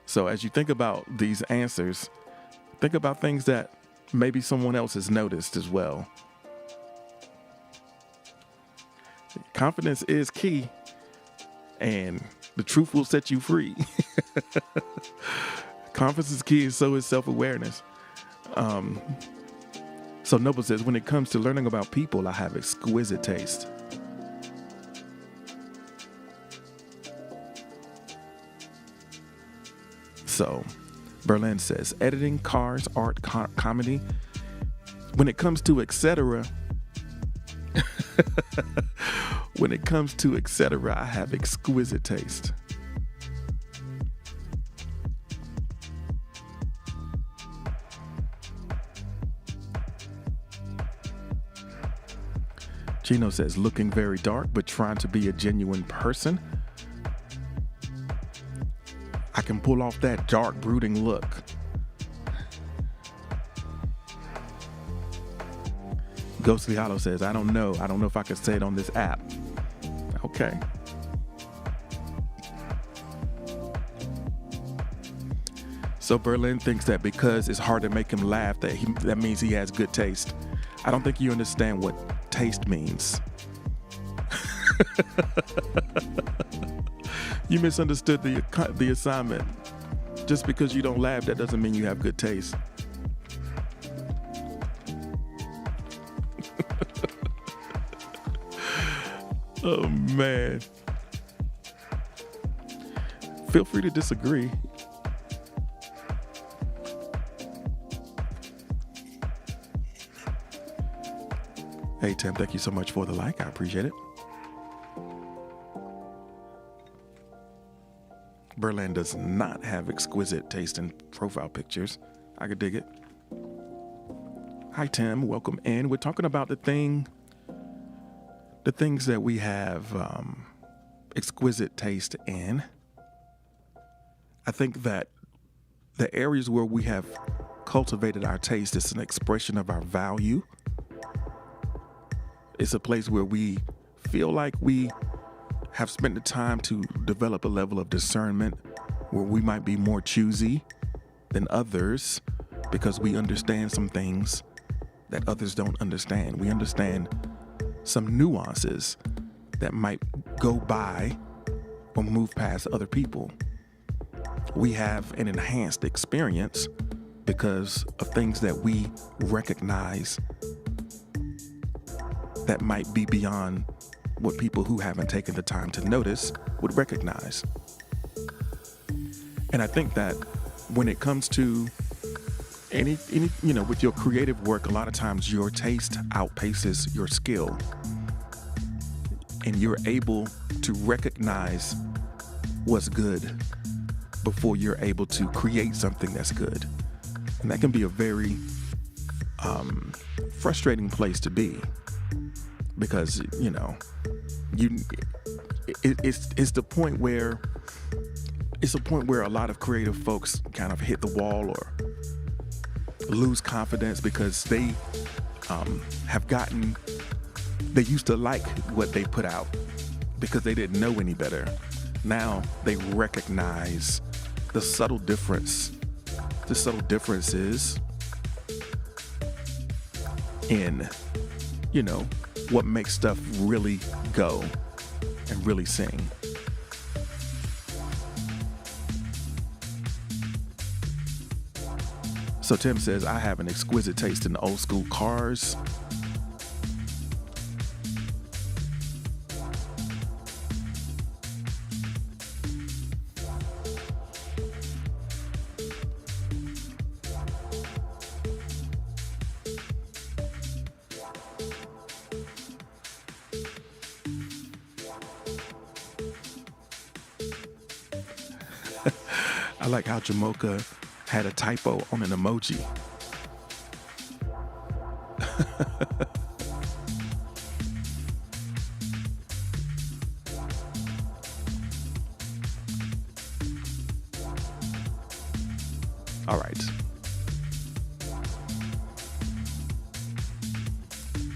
So as you think about these answers, think about things that maybe someone else has noticed as well. Confidence is key, and the truth will set you free. Confidence is key, and so is self-awareness. So Noble says, when it comes to learning about people, I have exquisite taste. So Berlin says, editing, cars, art, comedy. When it comes to etc., when it comes to etc., I have exquisite taste. Gino says, looking very dark, but trying to be a genuine person. I can pull off that dark, brooding look. Ghostly Hollow says, I don't know if I could say it on this app. Okay. So Berlin thinks that because it's hard to make him laugh, that means he has good taste. I don't think you understand what taste means. You misunderstood the assignment. Just because you don't laugh, that doesn't mean you have good taste. Oh, man. Feel free to disagree. Hey, Tim, thank you so much for the like. I appreciate it. Berlin does not have exquisite taste in profile pictures. I could dig it. Hi, Tim. Welcome in. We're talking about the things that we have exquisite taste in. I think that the areas where we have cultivated our taste is an expression of our value. It's a place where we feel like we have spent the time to develop a level of discernment where we might be more choosy than others because we understand some things that others don't understand. We understand some nuances that might go by or move past other people. We have an enhanced experience because of things that we recognize that might be beyond what people who haven't taken the time to notice would recognize. And I think that when it comes to any with your creative work, a lot of times your taste outpaces your skill. And you're able to recognize what's good before you're able to create something that's good. And that can be a very frustrating place to be. Because, it's the point where a lot of creative folks kind of hit the wall or lose confidence because they they used to like what they put out because they didn't know any better. Now they recognize the subtle difference. The subtle differences in, what makes stuff really go and really sing. So Tim says, I have an exquisite taste in old school cars. I like how Jamocha had a typo on an emoji. All right.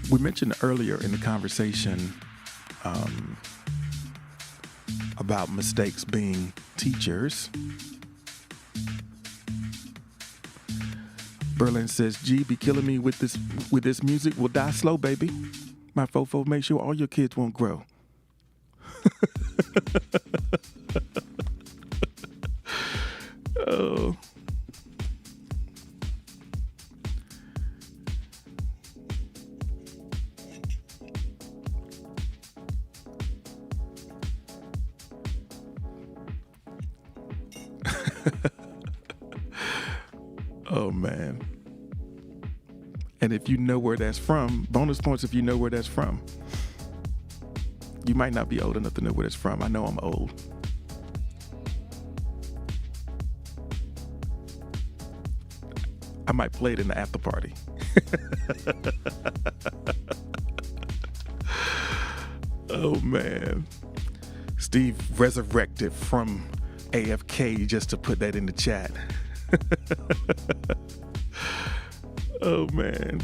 We mentioned earlier in the conversation about mistakes being teachers. Berlin says, G, be killing me with this music. Will die slow, baby. My fofo, make sure all your kids won't grow. Oh. Oh, man. And if you know where that's from, bonus points if you know where that's from. You might not be old enough to know where that's from. I know I'm old. I might play it in the after party. Oh, man. Steve resurrected from AFK just to put that in the chat. Oh man.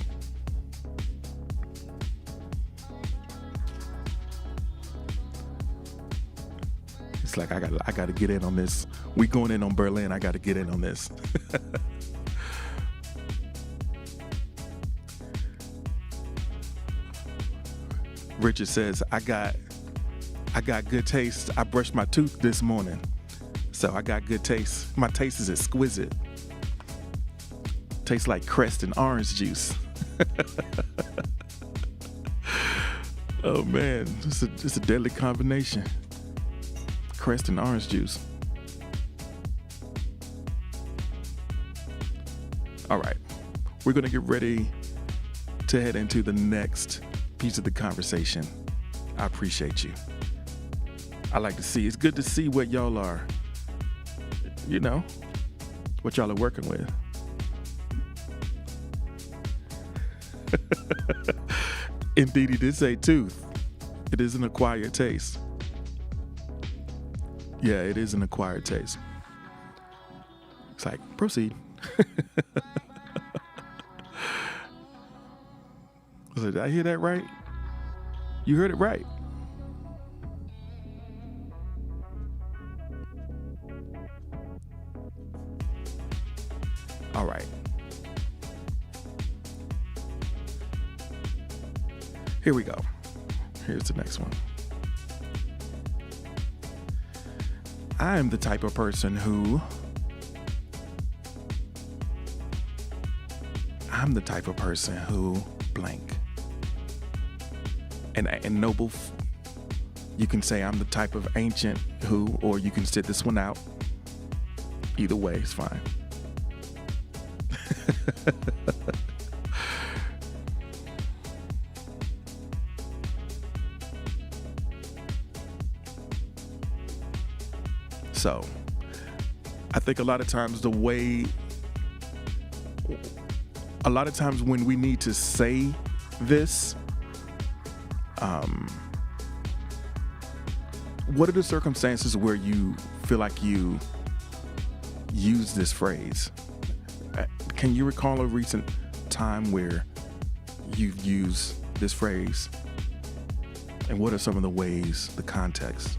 It's like I gotta get in on this. We going in on Berlin. I gotta get in on this. Richard says, I got good taste. I brushed my tooth this morning, so I got good taste. My taste is exquisite. Tastes like Crest and orange juice. Oh man, it's a deadly combination. Crest and orange juice. All right, we're gonna get ready to head into the next piece of the conversation. I appreciate you. I like to see, it's good to see what y'all are, what y'all are working with. Indeed, he did say tooth. It is an acquired taste. Yeah, it is an acquired taste. It's like, proceed. Did I hear that right? You heard it right. All right. Here we go. Here's the next one. I am the type of person who blank. And noble, you can say I'm the type of ancient who, or you can sit this one out. Either way, it's fine. So, I think a lot of times when we need to say this, what are the circumstances where you feel like you use this phrase? Can you recall a recent time where you've used this phrase? And what are some of the ways, the context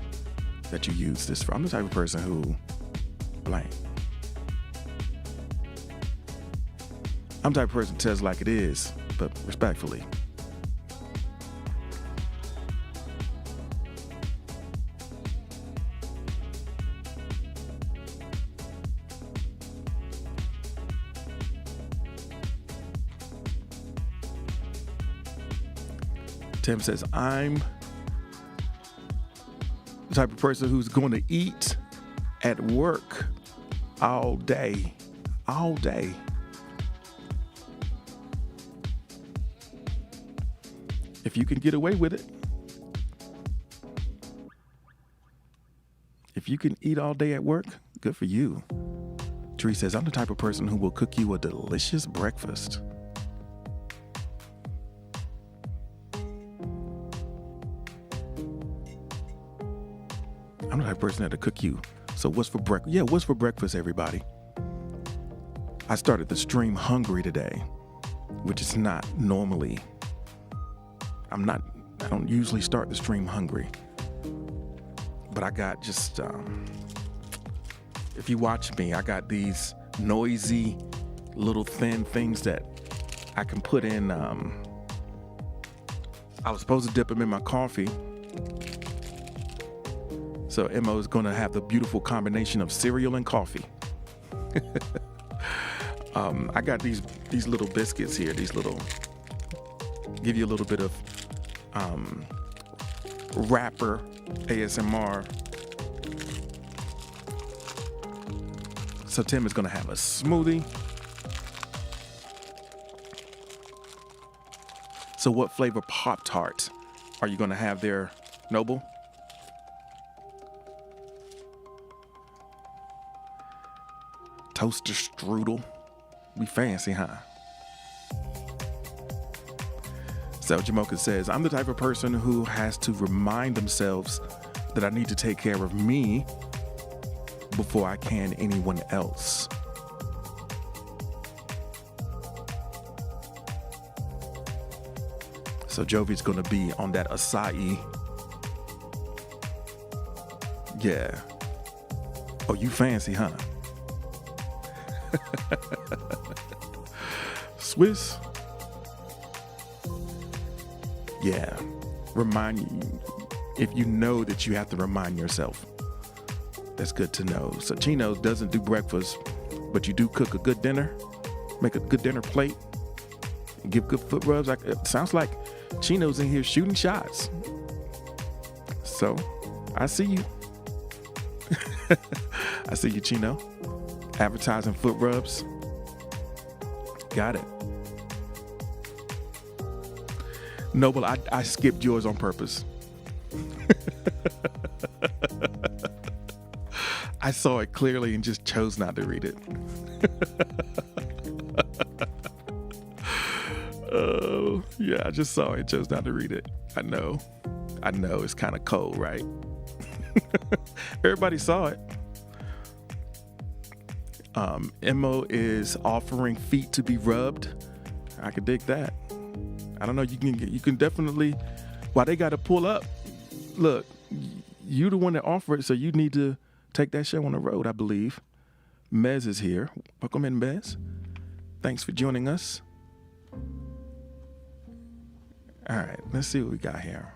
that you use this for? I'm the type of person who blank. I'm the type of person who tells like it is, but respectfully. Tim says, I'm the type of person who's going to eat at work all day. If you can get away with it. If you can eat all day at work, good for you. Tree says, I'm the type of person who will cook you a delicious breakfast. I'm the type of person that'll cook you. So what's for breakfast? Yeah, what's for breakfast, everybody? I started the stream hungry today, which is not normally. I don't usually start the stream hungry. But I got just, if you watch me, I got these noisy little thin things that I can put in. I was supposed to dip them in my coffee. So Emma is going to have the beautiful combination of cereal and coffee. I got these little biscuits here. These little, give you a little bit of rapper ASMR. So Tim is going to have a smoothie. So what flavor Pop-Tart are you going to have there, Noble? Toaster strudel. We fancy, huh? So Jamoka says, I'm the type of person who has to remind themselves that I need to take care of me before I can anyone else. So Jovi's going to be on that acai. Yeah. Oh, you fancy, huh? Swiss. Yeah. Remind you, if you know that you have to remind yourself. That's good to know. So Chino doesn't do breakfast, but you do cook a good dinner, make a good dinner plate, and give good foot rubs. It sounds like Chino's in here shooting shots. So I see you. I see you, Chino. Advertising foot rubs. Got it. Noble, I skipped yours on purpose. I saw it clearly and just chose not to read it. Oh, yeah, I just saw it, chose not to read it. I know, it's kind of cold, right? Everybody saw it. Mo is offering feet to be rubbed. I could dig that. I don't know. You can definitely. Why they got to pull up? Look, you the one that offered, so you need to take that show on the road. I believe. Mez is here. Welcome in, Mez. Thanks for joining us. All right, let's see what we got here.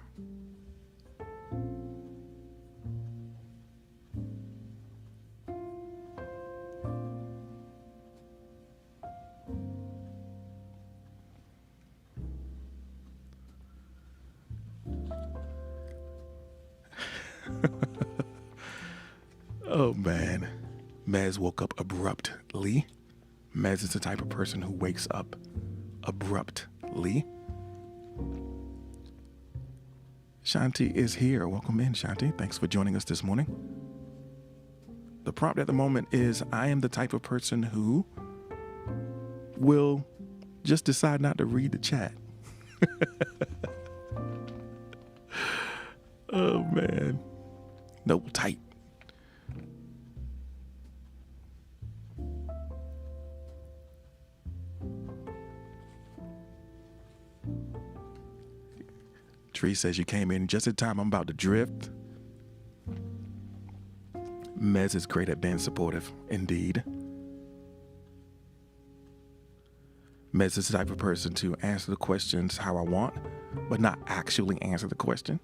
Oh, man. Mez woke up abruptly. Mez is the type of person who wakes up abruptly. Shanti is here. Welcome in, Shanti. Thanks for joining us this morning. The prompt at the moment is, I am the type of person who will just decide not to read the chat. Oh, man. No, tight. Tree says you came in just in time. I'm about to drift. Mez is great at being supportive, indeed. Mez is the type of person to answer the questions how I want, but not actually answer the question.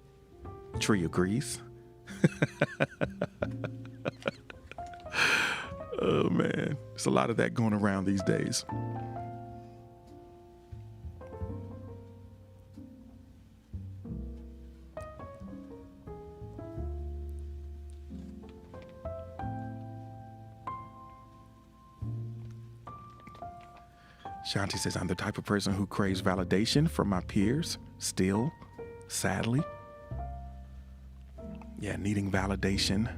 Tree agrees. Oh, man. There's a lot of that going around these days. Shanti says, I'm the type of person who craves validation from my peers, still, sadly. Yeah, needing validation.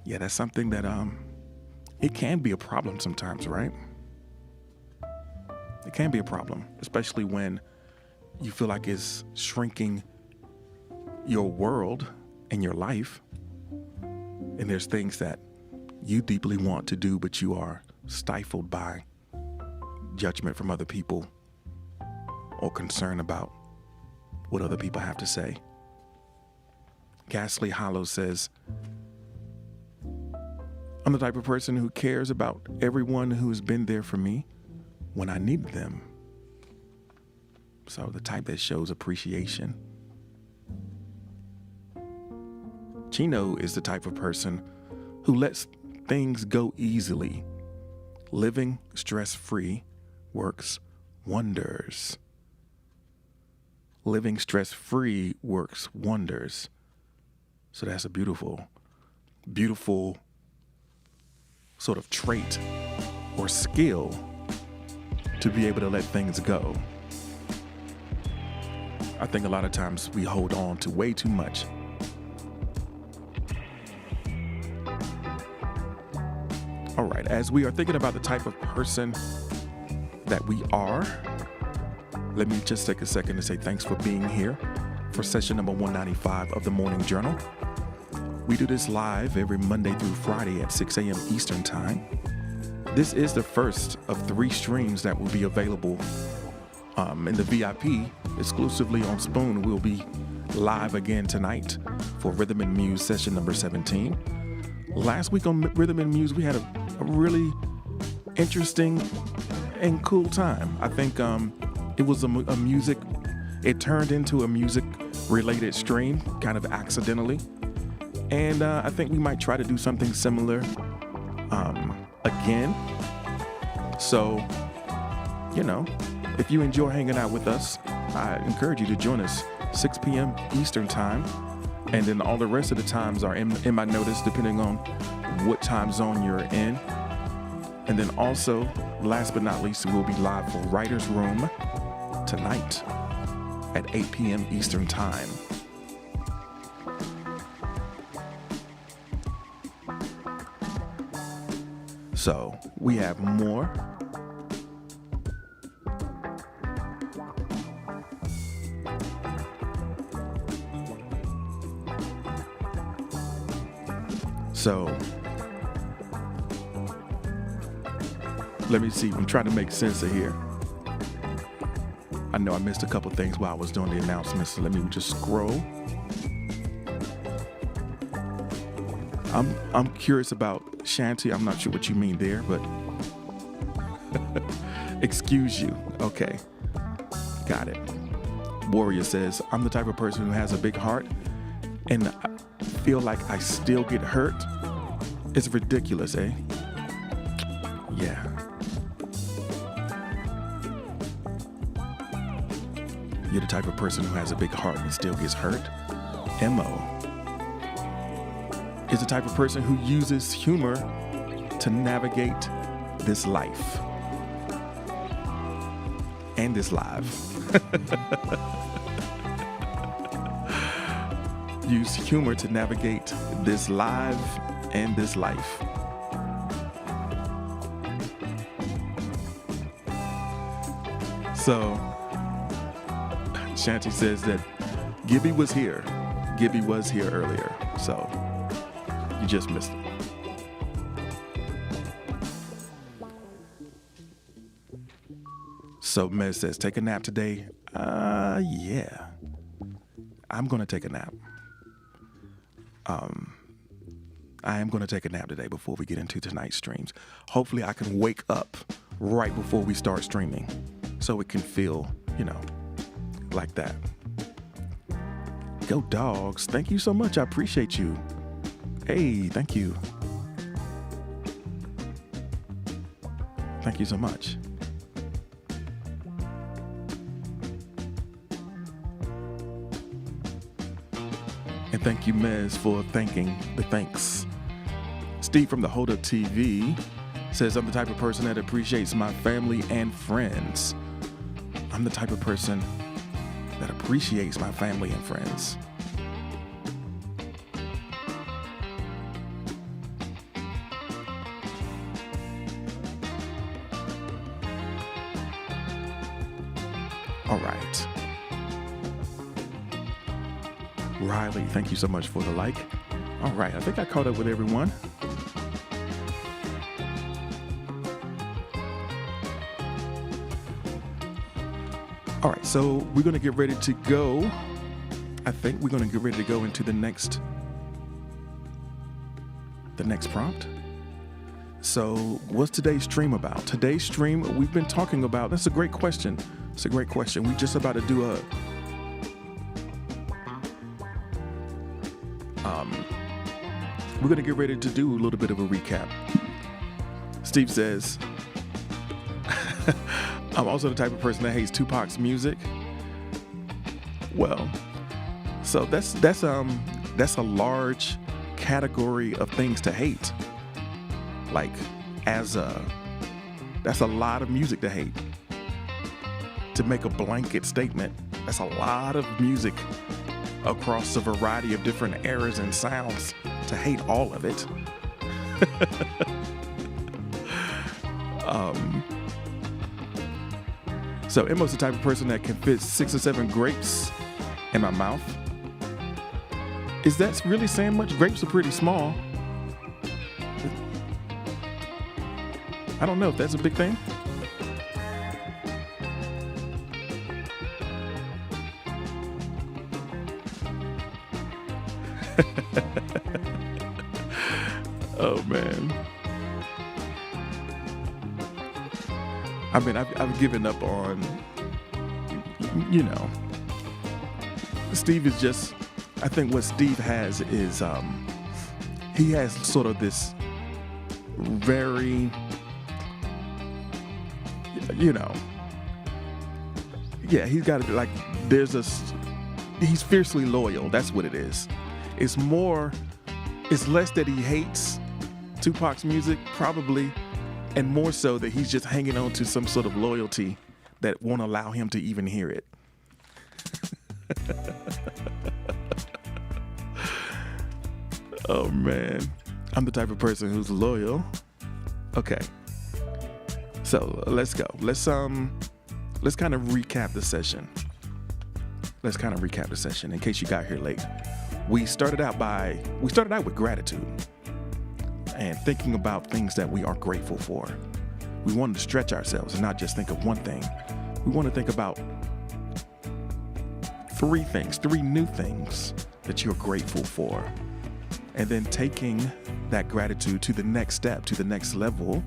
Yeah, that's something that, it can be a problem sometimes, right? It can be a problem, especially when you feel like it's shrinking your world and your life. And there's things that you deeply want to do, but you are stifled by judgment from other people or concern about what other people have to say. Ghastly Hollow says, I'm the type of person who cares about everyone who's been there for me when I needed them. So the type that shows appreciation. Chino is the type of person who lets things go easily. Living stress-free works wonders. Living stress-free works wonders. So that's a beautiful, beautiful sort of trait or skill to be able to let things go. I think a lot of times we hold on to way too much. All right, as we are thinking about the type of person that we are, let me just take a second to say thanks for being here for session number 195 of the Morning Journal. We do this live every Monday through Friday at 6 a.m. Eastern Time. This is the first of 3 streams that will be available in the VIP exclusively on Spoon. We'll be live again tonight for Rhythm and Muse session number 17. Last week on Rhythm and Muse, we had a really interesting and cool time. I think it was it turned into a music related stream kind of accidentally. And I think we might try to do something similar again. So, if you enjoy hanging out with us, I encourage you to join us 6 p.m. Eastern Time. And then all the rest of the times are in my notice, depending on what time zone you're in. And then also, last but not least, we'll be live for Writer's Room tonight at 8 p.m. Eastern Time. So we have more. So let me see. I'm trying to make sense of here. I know I missed a couple things while I was doing the announcements, so let me just scroll. I'm curious about Shanti. I'm not sure what you mean there, but excuse you. Okay, got it. Warrior says, I'm the type of person who has a big heart and I feel like I still get hurt. It's ridiculous, eh? Yeah. You're the type of person who has a big heart and still gets hurt. Mo is the type of person who uses humor to navigate this life and this live. Use humor to navigate this live and this life. So Shanti says that Gibby was here. Gibby was here earlier, so you just missed it. So Mez says, take a nap today. Yeah. I'm going to take a nap. I am going to take a nap today before we get into tonight's streams. Hopefully I can wake up right before we start streaming so it can feel, like that. Go Dogs. Thank you so much. I appreciate you. Hey, thank you. Thank you so much. And thank you, Mez, for thanking the thanks. Steve from the Hold Up TV says, I'm the type of person that appreciates my family and friends. I'm the type of person that appreciates my family and friends. All right. Riley, thank you so much for the like. All right, I think I caught up with everyone. All right, so we're going to get ready to go. I think we're going to get ready to go into the next prompt. So what's today's stream about? Today's stream, we've been talking about, that's a great question. It's a great question. We're just about to do we're going to get ready to do a little bit of a recap. Steve says, I'm also the type of person that hates Tupac's music. Well, so that's a large category of things to hate. Like, that's a lot of music to hate. To make a blanket statement, that's a lot of music across a variety of different eras and sounds to hate all of it. So Emo's the type of person that can fit 6 or 7 grapes in my mouth. Is that really saying much? Grapes are pretty small. I don't know if that's a big thing. Oh man. I mean, I've given up on, Steve is just, I think what Steve has is, he has sort of this very, he's got to, like, he's fiercely loyal. That's what it is. It's less that he hates Tupac's music, probably, and more so that he's just hanging on to some sort of loyalty that won't allow him to even hear it. Oh man, I'm the type of person who's loyal. Okay, so let's go. Let's kind of recap the session. In case you got here late. We started out with gratitude and thinking about things that we are grateful for. We wanted to stretch ourselves and not just think of one thing. We want to think about three new things that you're grateful for. And then taking that gratitude to the next step, to the next level,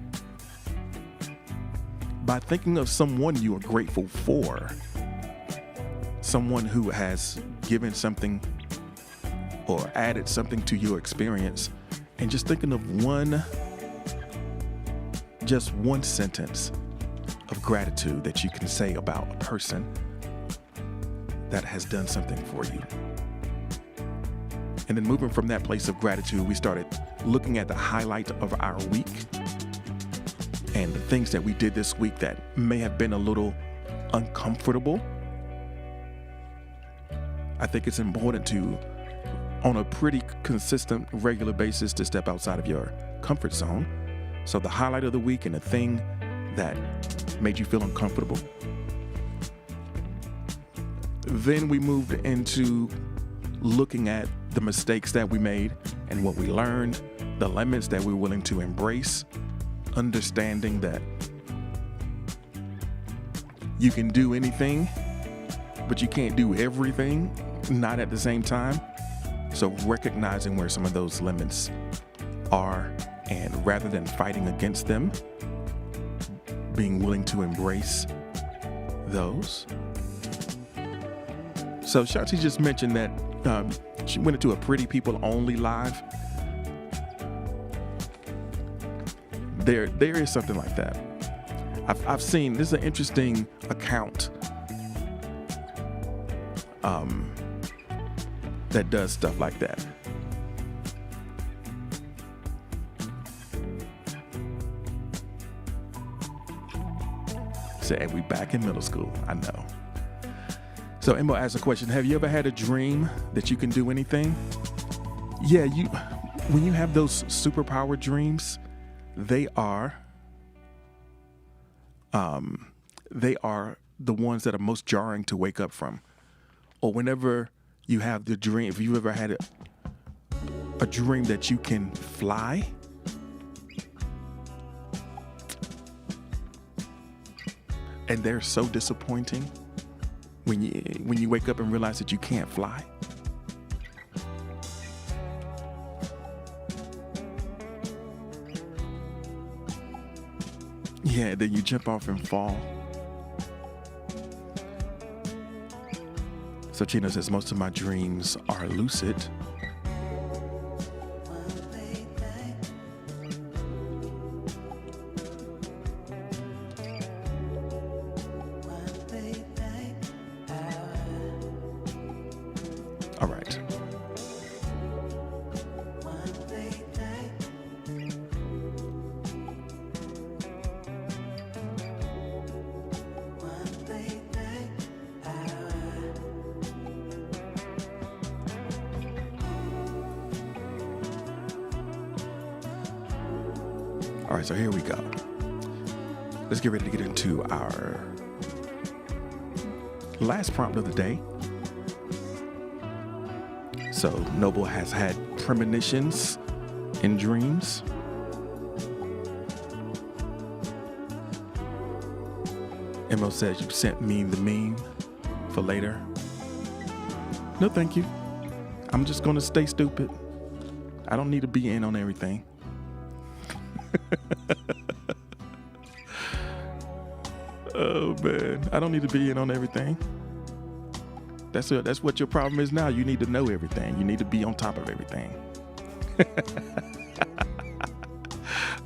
by thinking of someone you are grateful for. Someone who has given something or added something to your experience, and just thinking of just one sentence of gratitude that you can say about a person that has done something for you. And then moving from that place of gratitude, we started looking at the highlight of our week and the things that we did this week that may have been a little uncomfortable. I think it's important to, on a pretty consistent, regular basis, to step outside of your comfort zone. So the highlight of the week and the thing that made you feel uncomfortable. Then we moved into looking at the mistakes that we made and what we learned, the limits that we're willing to embrace, understanding that you can do anything, but you can't do everything, not at the same time. So recognizing where some of those limits are, and rather than fighting against them, being willing to embrace those. So Shotzi just mentioned that she went into a Pretty People Only live. There is something like that. I've seen, this is an interesting account that does stuff like that. So, and we back in middle school, I know. So Emma asked a question, have you ever had a dream that you can do anything? Yeah, when you have those superpower dreams, they are the ones that are most jarring to wake up from. Or whenever you have the dream, if you've ever had a dream that you can fly, and they're so disappointing when you wake up and realize that you can't fly. Yeah, then you jump off and fall. So Chino says, most of my dreams are lucid. All right. All right, so here we go. Let's get ready to get into our last prompt of the day. So Noble has had premonitions and dreams. Mo says you sent me the meme for later. No, thank you. I'm just going to stay stupid. I don't need to be in on everything. Oh, man. I don't need to be in on everything. That's what your problem is now. You need to know everything. You need to be on top of everything.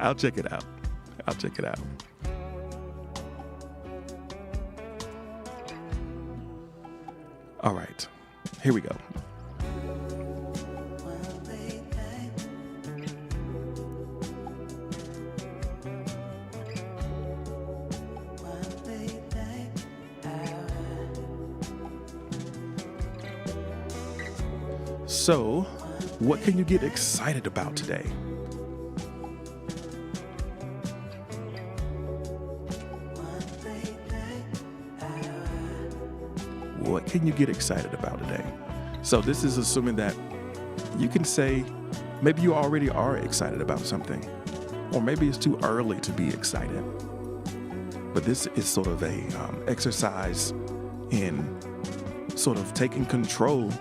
I'll check it out. All right. Here we go. So, what can you get excited about today? What can you get excited about today? So this is assuming that you can say, maybe you already are excited about something, or maybe it's too early to be excited. But this is sort of a exercise in sort of taking control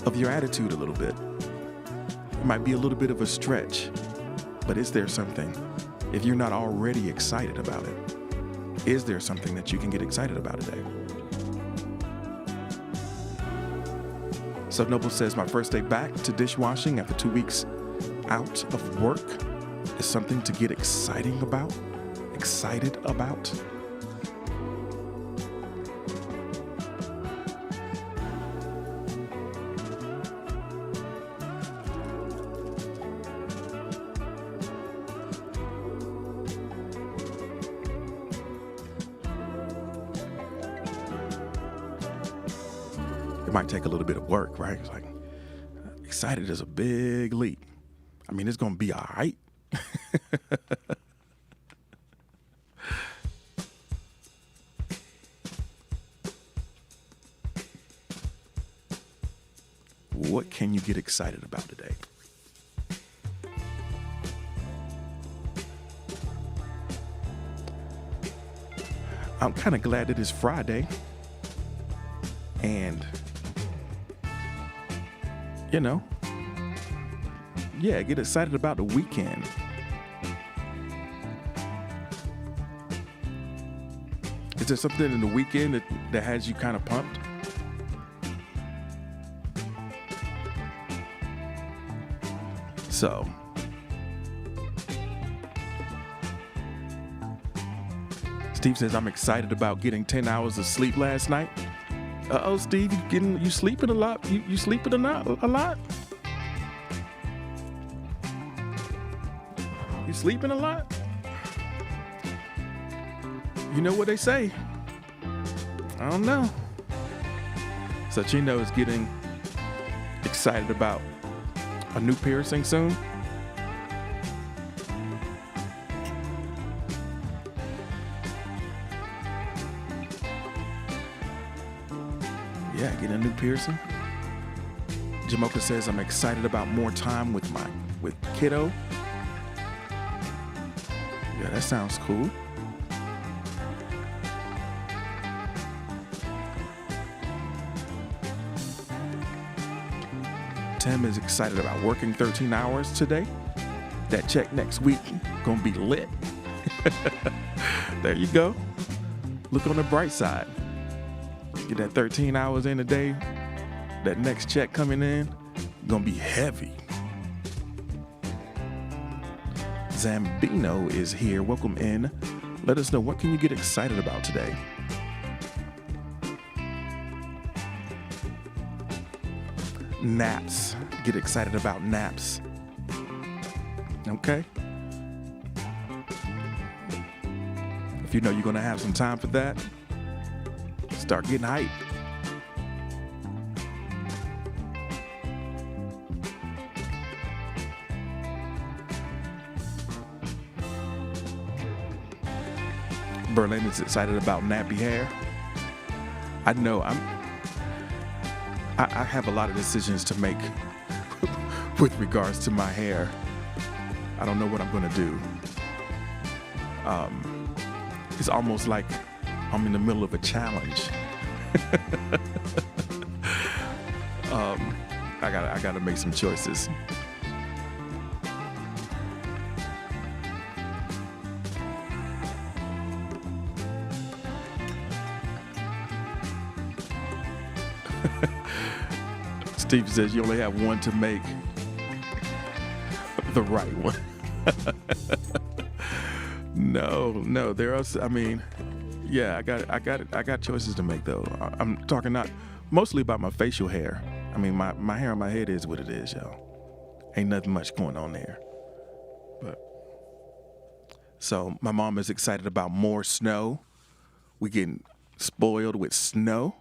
of your attitude a little bit. It might be a little bit of a stretch, but is there something, if you're not already excited about it, is there something that you can get excited about today? So Noble says, my first day back to dishwashing after 2 weeks out of work is something to get excited about. It might take a little bit of work, right? It's like, excited is a big leap. I mean, it's going to be all right. What can you get excited about today? I'm kind of glad that it's Friday. And, you know, yeah, get excited about the weekend. Is there something in the weekend that has you kind of pumped? So, Steve says, I'm excited about getting 10 hours of sleep last night. Uh-oh, Steve, you sleeping a lot? You sleeping a lot? You sleeping a lot? You know what they say. I don't know. So Chino is getting excited about a new piercing soon. Yeah, getting a new piercing. Jamoka says, I'm excited about more time with kiddo. Yeah, that sounds cool. Tim is excited about working 13 hours today. That check next week gonna be lit. There you go. Look on the bright side. Get that 13 hours in a day. That next check coming in gonna be heavy. Zambino is here. Welcome in. Let us know, what can you get excited about today? Naps. Get excited about naps. Okay? If you know you're gonna have some time for that, start getting hyped. Berlin is excited about nappy hair. I know, I have a lot of decisions to make with regards to my hair. I don't know what I'm going to do. It's almost like I'm in the middle of a challenge. I gotta make some choices. Steve says you only have one to make. The right one. No, there are. I mean, yeah, I got choices to make though. I'm talking not mostly about my facial hair. I mean, my hair on my head is what it is, y'all. Ain't nothing much going on there. But so my mom is excited about more snow. We getting spoiled with snow.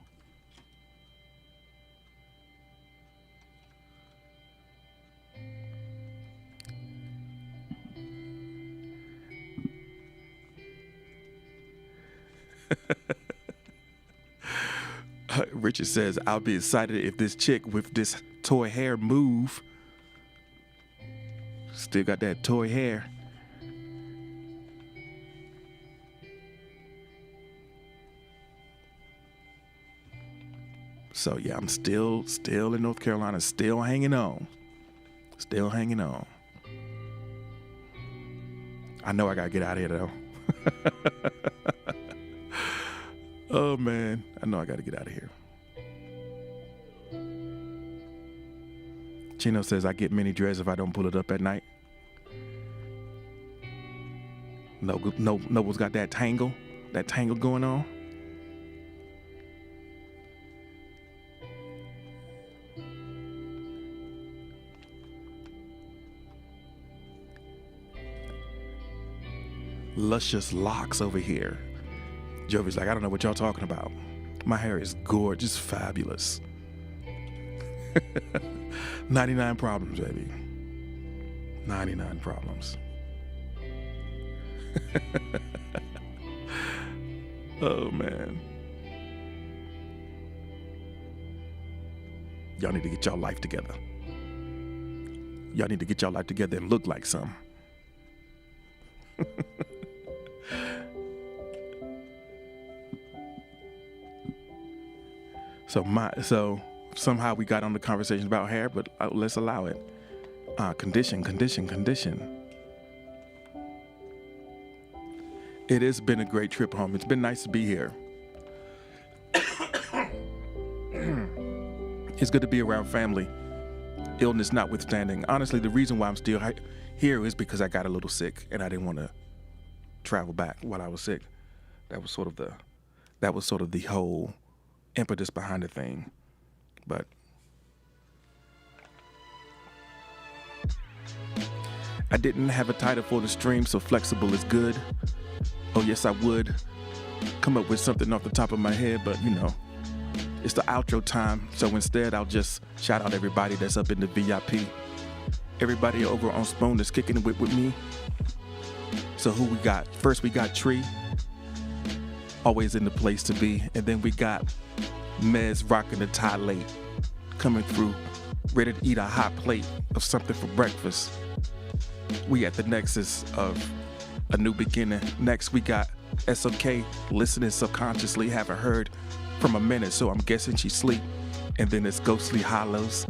Richard says, I'll be excited if this chick with this toy hair move. Still got that toy hair. So yeah, I'm still in North Carolina, still hanging on. I know I gotta get out of here though. Oh man, I know I gotta get out of here. Chino says I get mini dreads if I don't pull it up at night. Noble's got that tangle going on. Luscious locks over here. Jovi's like, I don't know what y'all talking about. My hair is gorgeous, fabulous. 99 problems, baby. 99 problems. Oh, man. Y'all need to get y'all life together. Y'all need to get y'all life together and look like some. So somehow we got on the conversation about hair, but let's allow it. Condition. It has been a great trip home. It's been nice to be here. It's good to be around family, illness notwithstanding. Honestly, the reason why I'm still here is because I got a little sick and I didn't want to travel back while I was sick. That was sort of the whole impetus behind the thing. But I didn't have a title for the stream, so flexible is good. Oh yes, I would come up with something off the top of my head, but you know, it's the outro time, so instead I'll just shout out everybody that's up in the VIP. Everybody over on Spoon that's kicking it with me. So who we got? First we got Tree, always in the place to be, and then we got Mez rocking the tie late, coming through, ready to eat a hot plate of something for breakfast. We at the nexus of a new beginning. Next we got SOK, listening subconsciously, haven't heard from a minute, so I'm guessing she's asleep. And then it's Ghostly Hollows.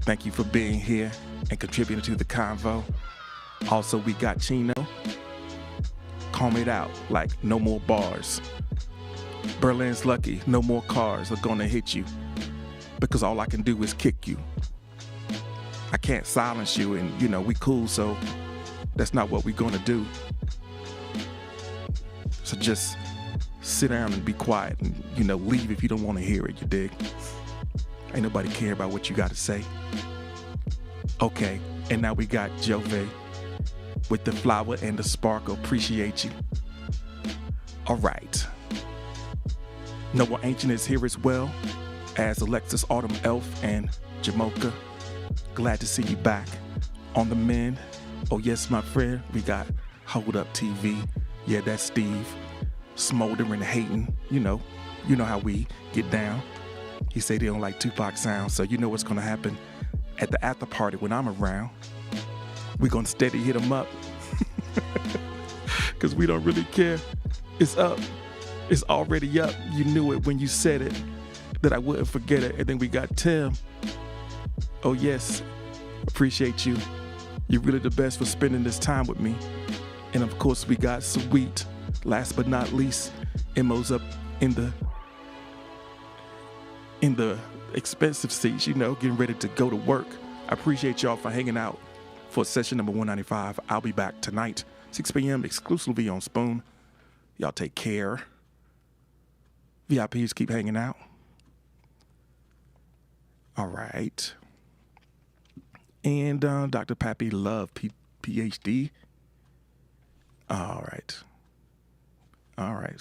Thank you for being here and contributing to the convo. Also we got Chino, Calm It Out, like no more bars. Berlin's lucky, no more cars are gonna hit you, because all I can do is kick you. I can't silence you, and you know we cool, so that's not what we're gonna do. So just sit down and be quiet, and you know, leave if you don't want to hear it, you dig? Ain't nobody care about what you gotta say. Okay, and now we got Jove with the flower and the sparkle. Appreciate you. All right. Noah Ancient is here as well as Alexis Autumn Elf and Jamocha. Glad to see you back on the mend. Oh yes, my friend, we got Hold Up TV. Yeah, that's Steve. Smoldering, hating. You know how we get down. He said he don't like Tupac sound, so you know what's gonna happen at the after party when I'm around. We're gonna steady hit him up. Cause we don't really care. It's up. It's already up. You knew it when you said it, that I wouldn't forget it. And then we got Tim. Oh yes, appreciate you. You're really the best for spending this time with me. And of course we got Sweet. Last but not least, Emo's up in the expensive seats, you know, getting ready to go to work. I appreciate y'all for hanging out for session number 195. I'll be back tonight, 6 p.m. exclusively on Spoon. Y'all take care. VIPs keep hanging out. All right. And Dr. Pappy Love, PhD. All right.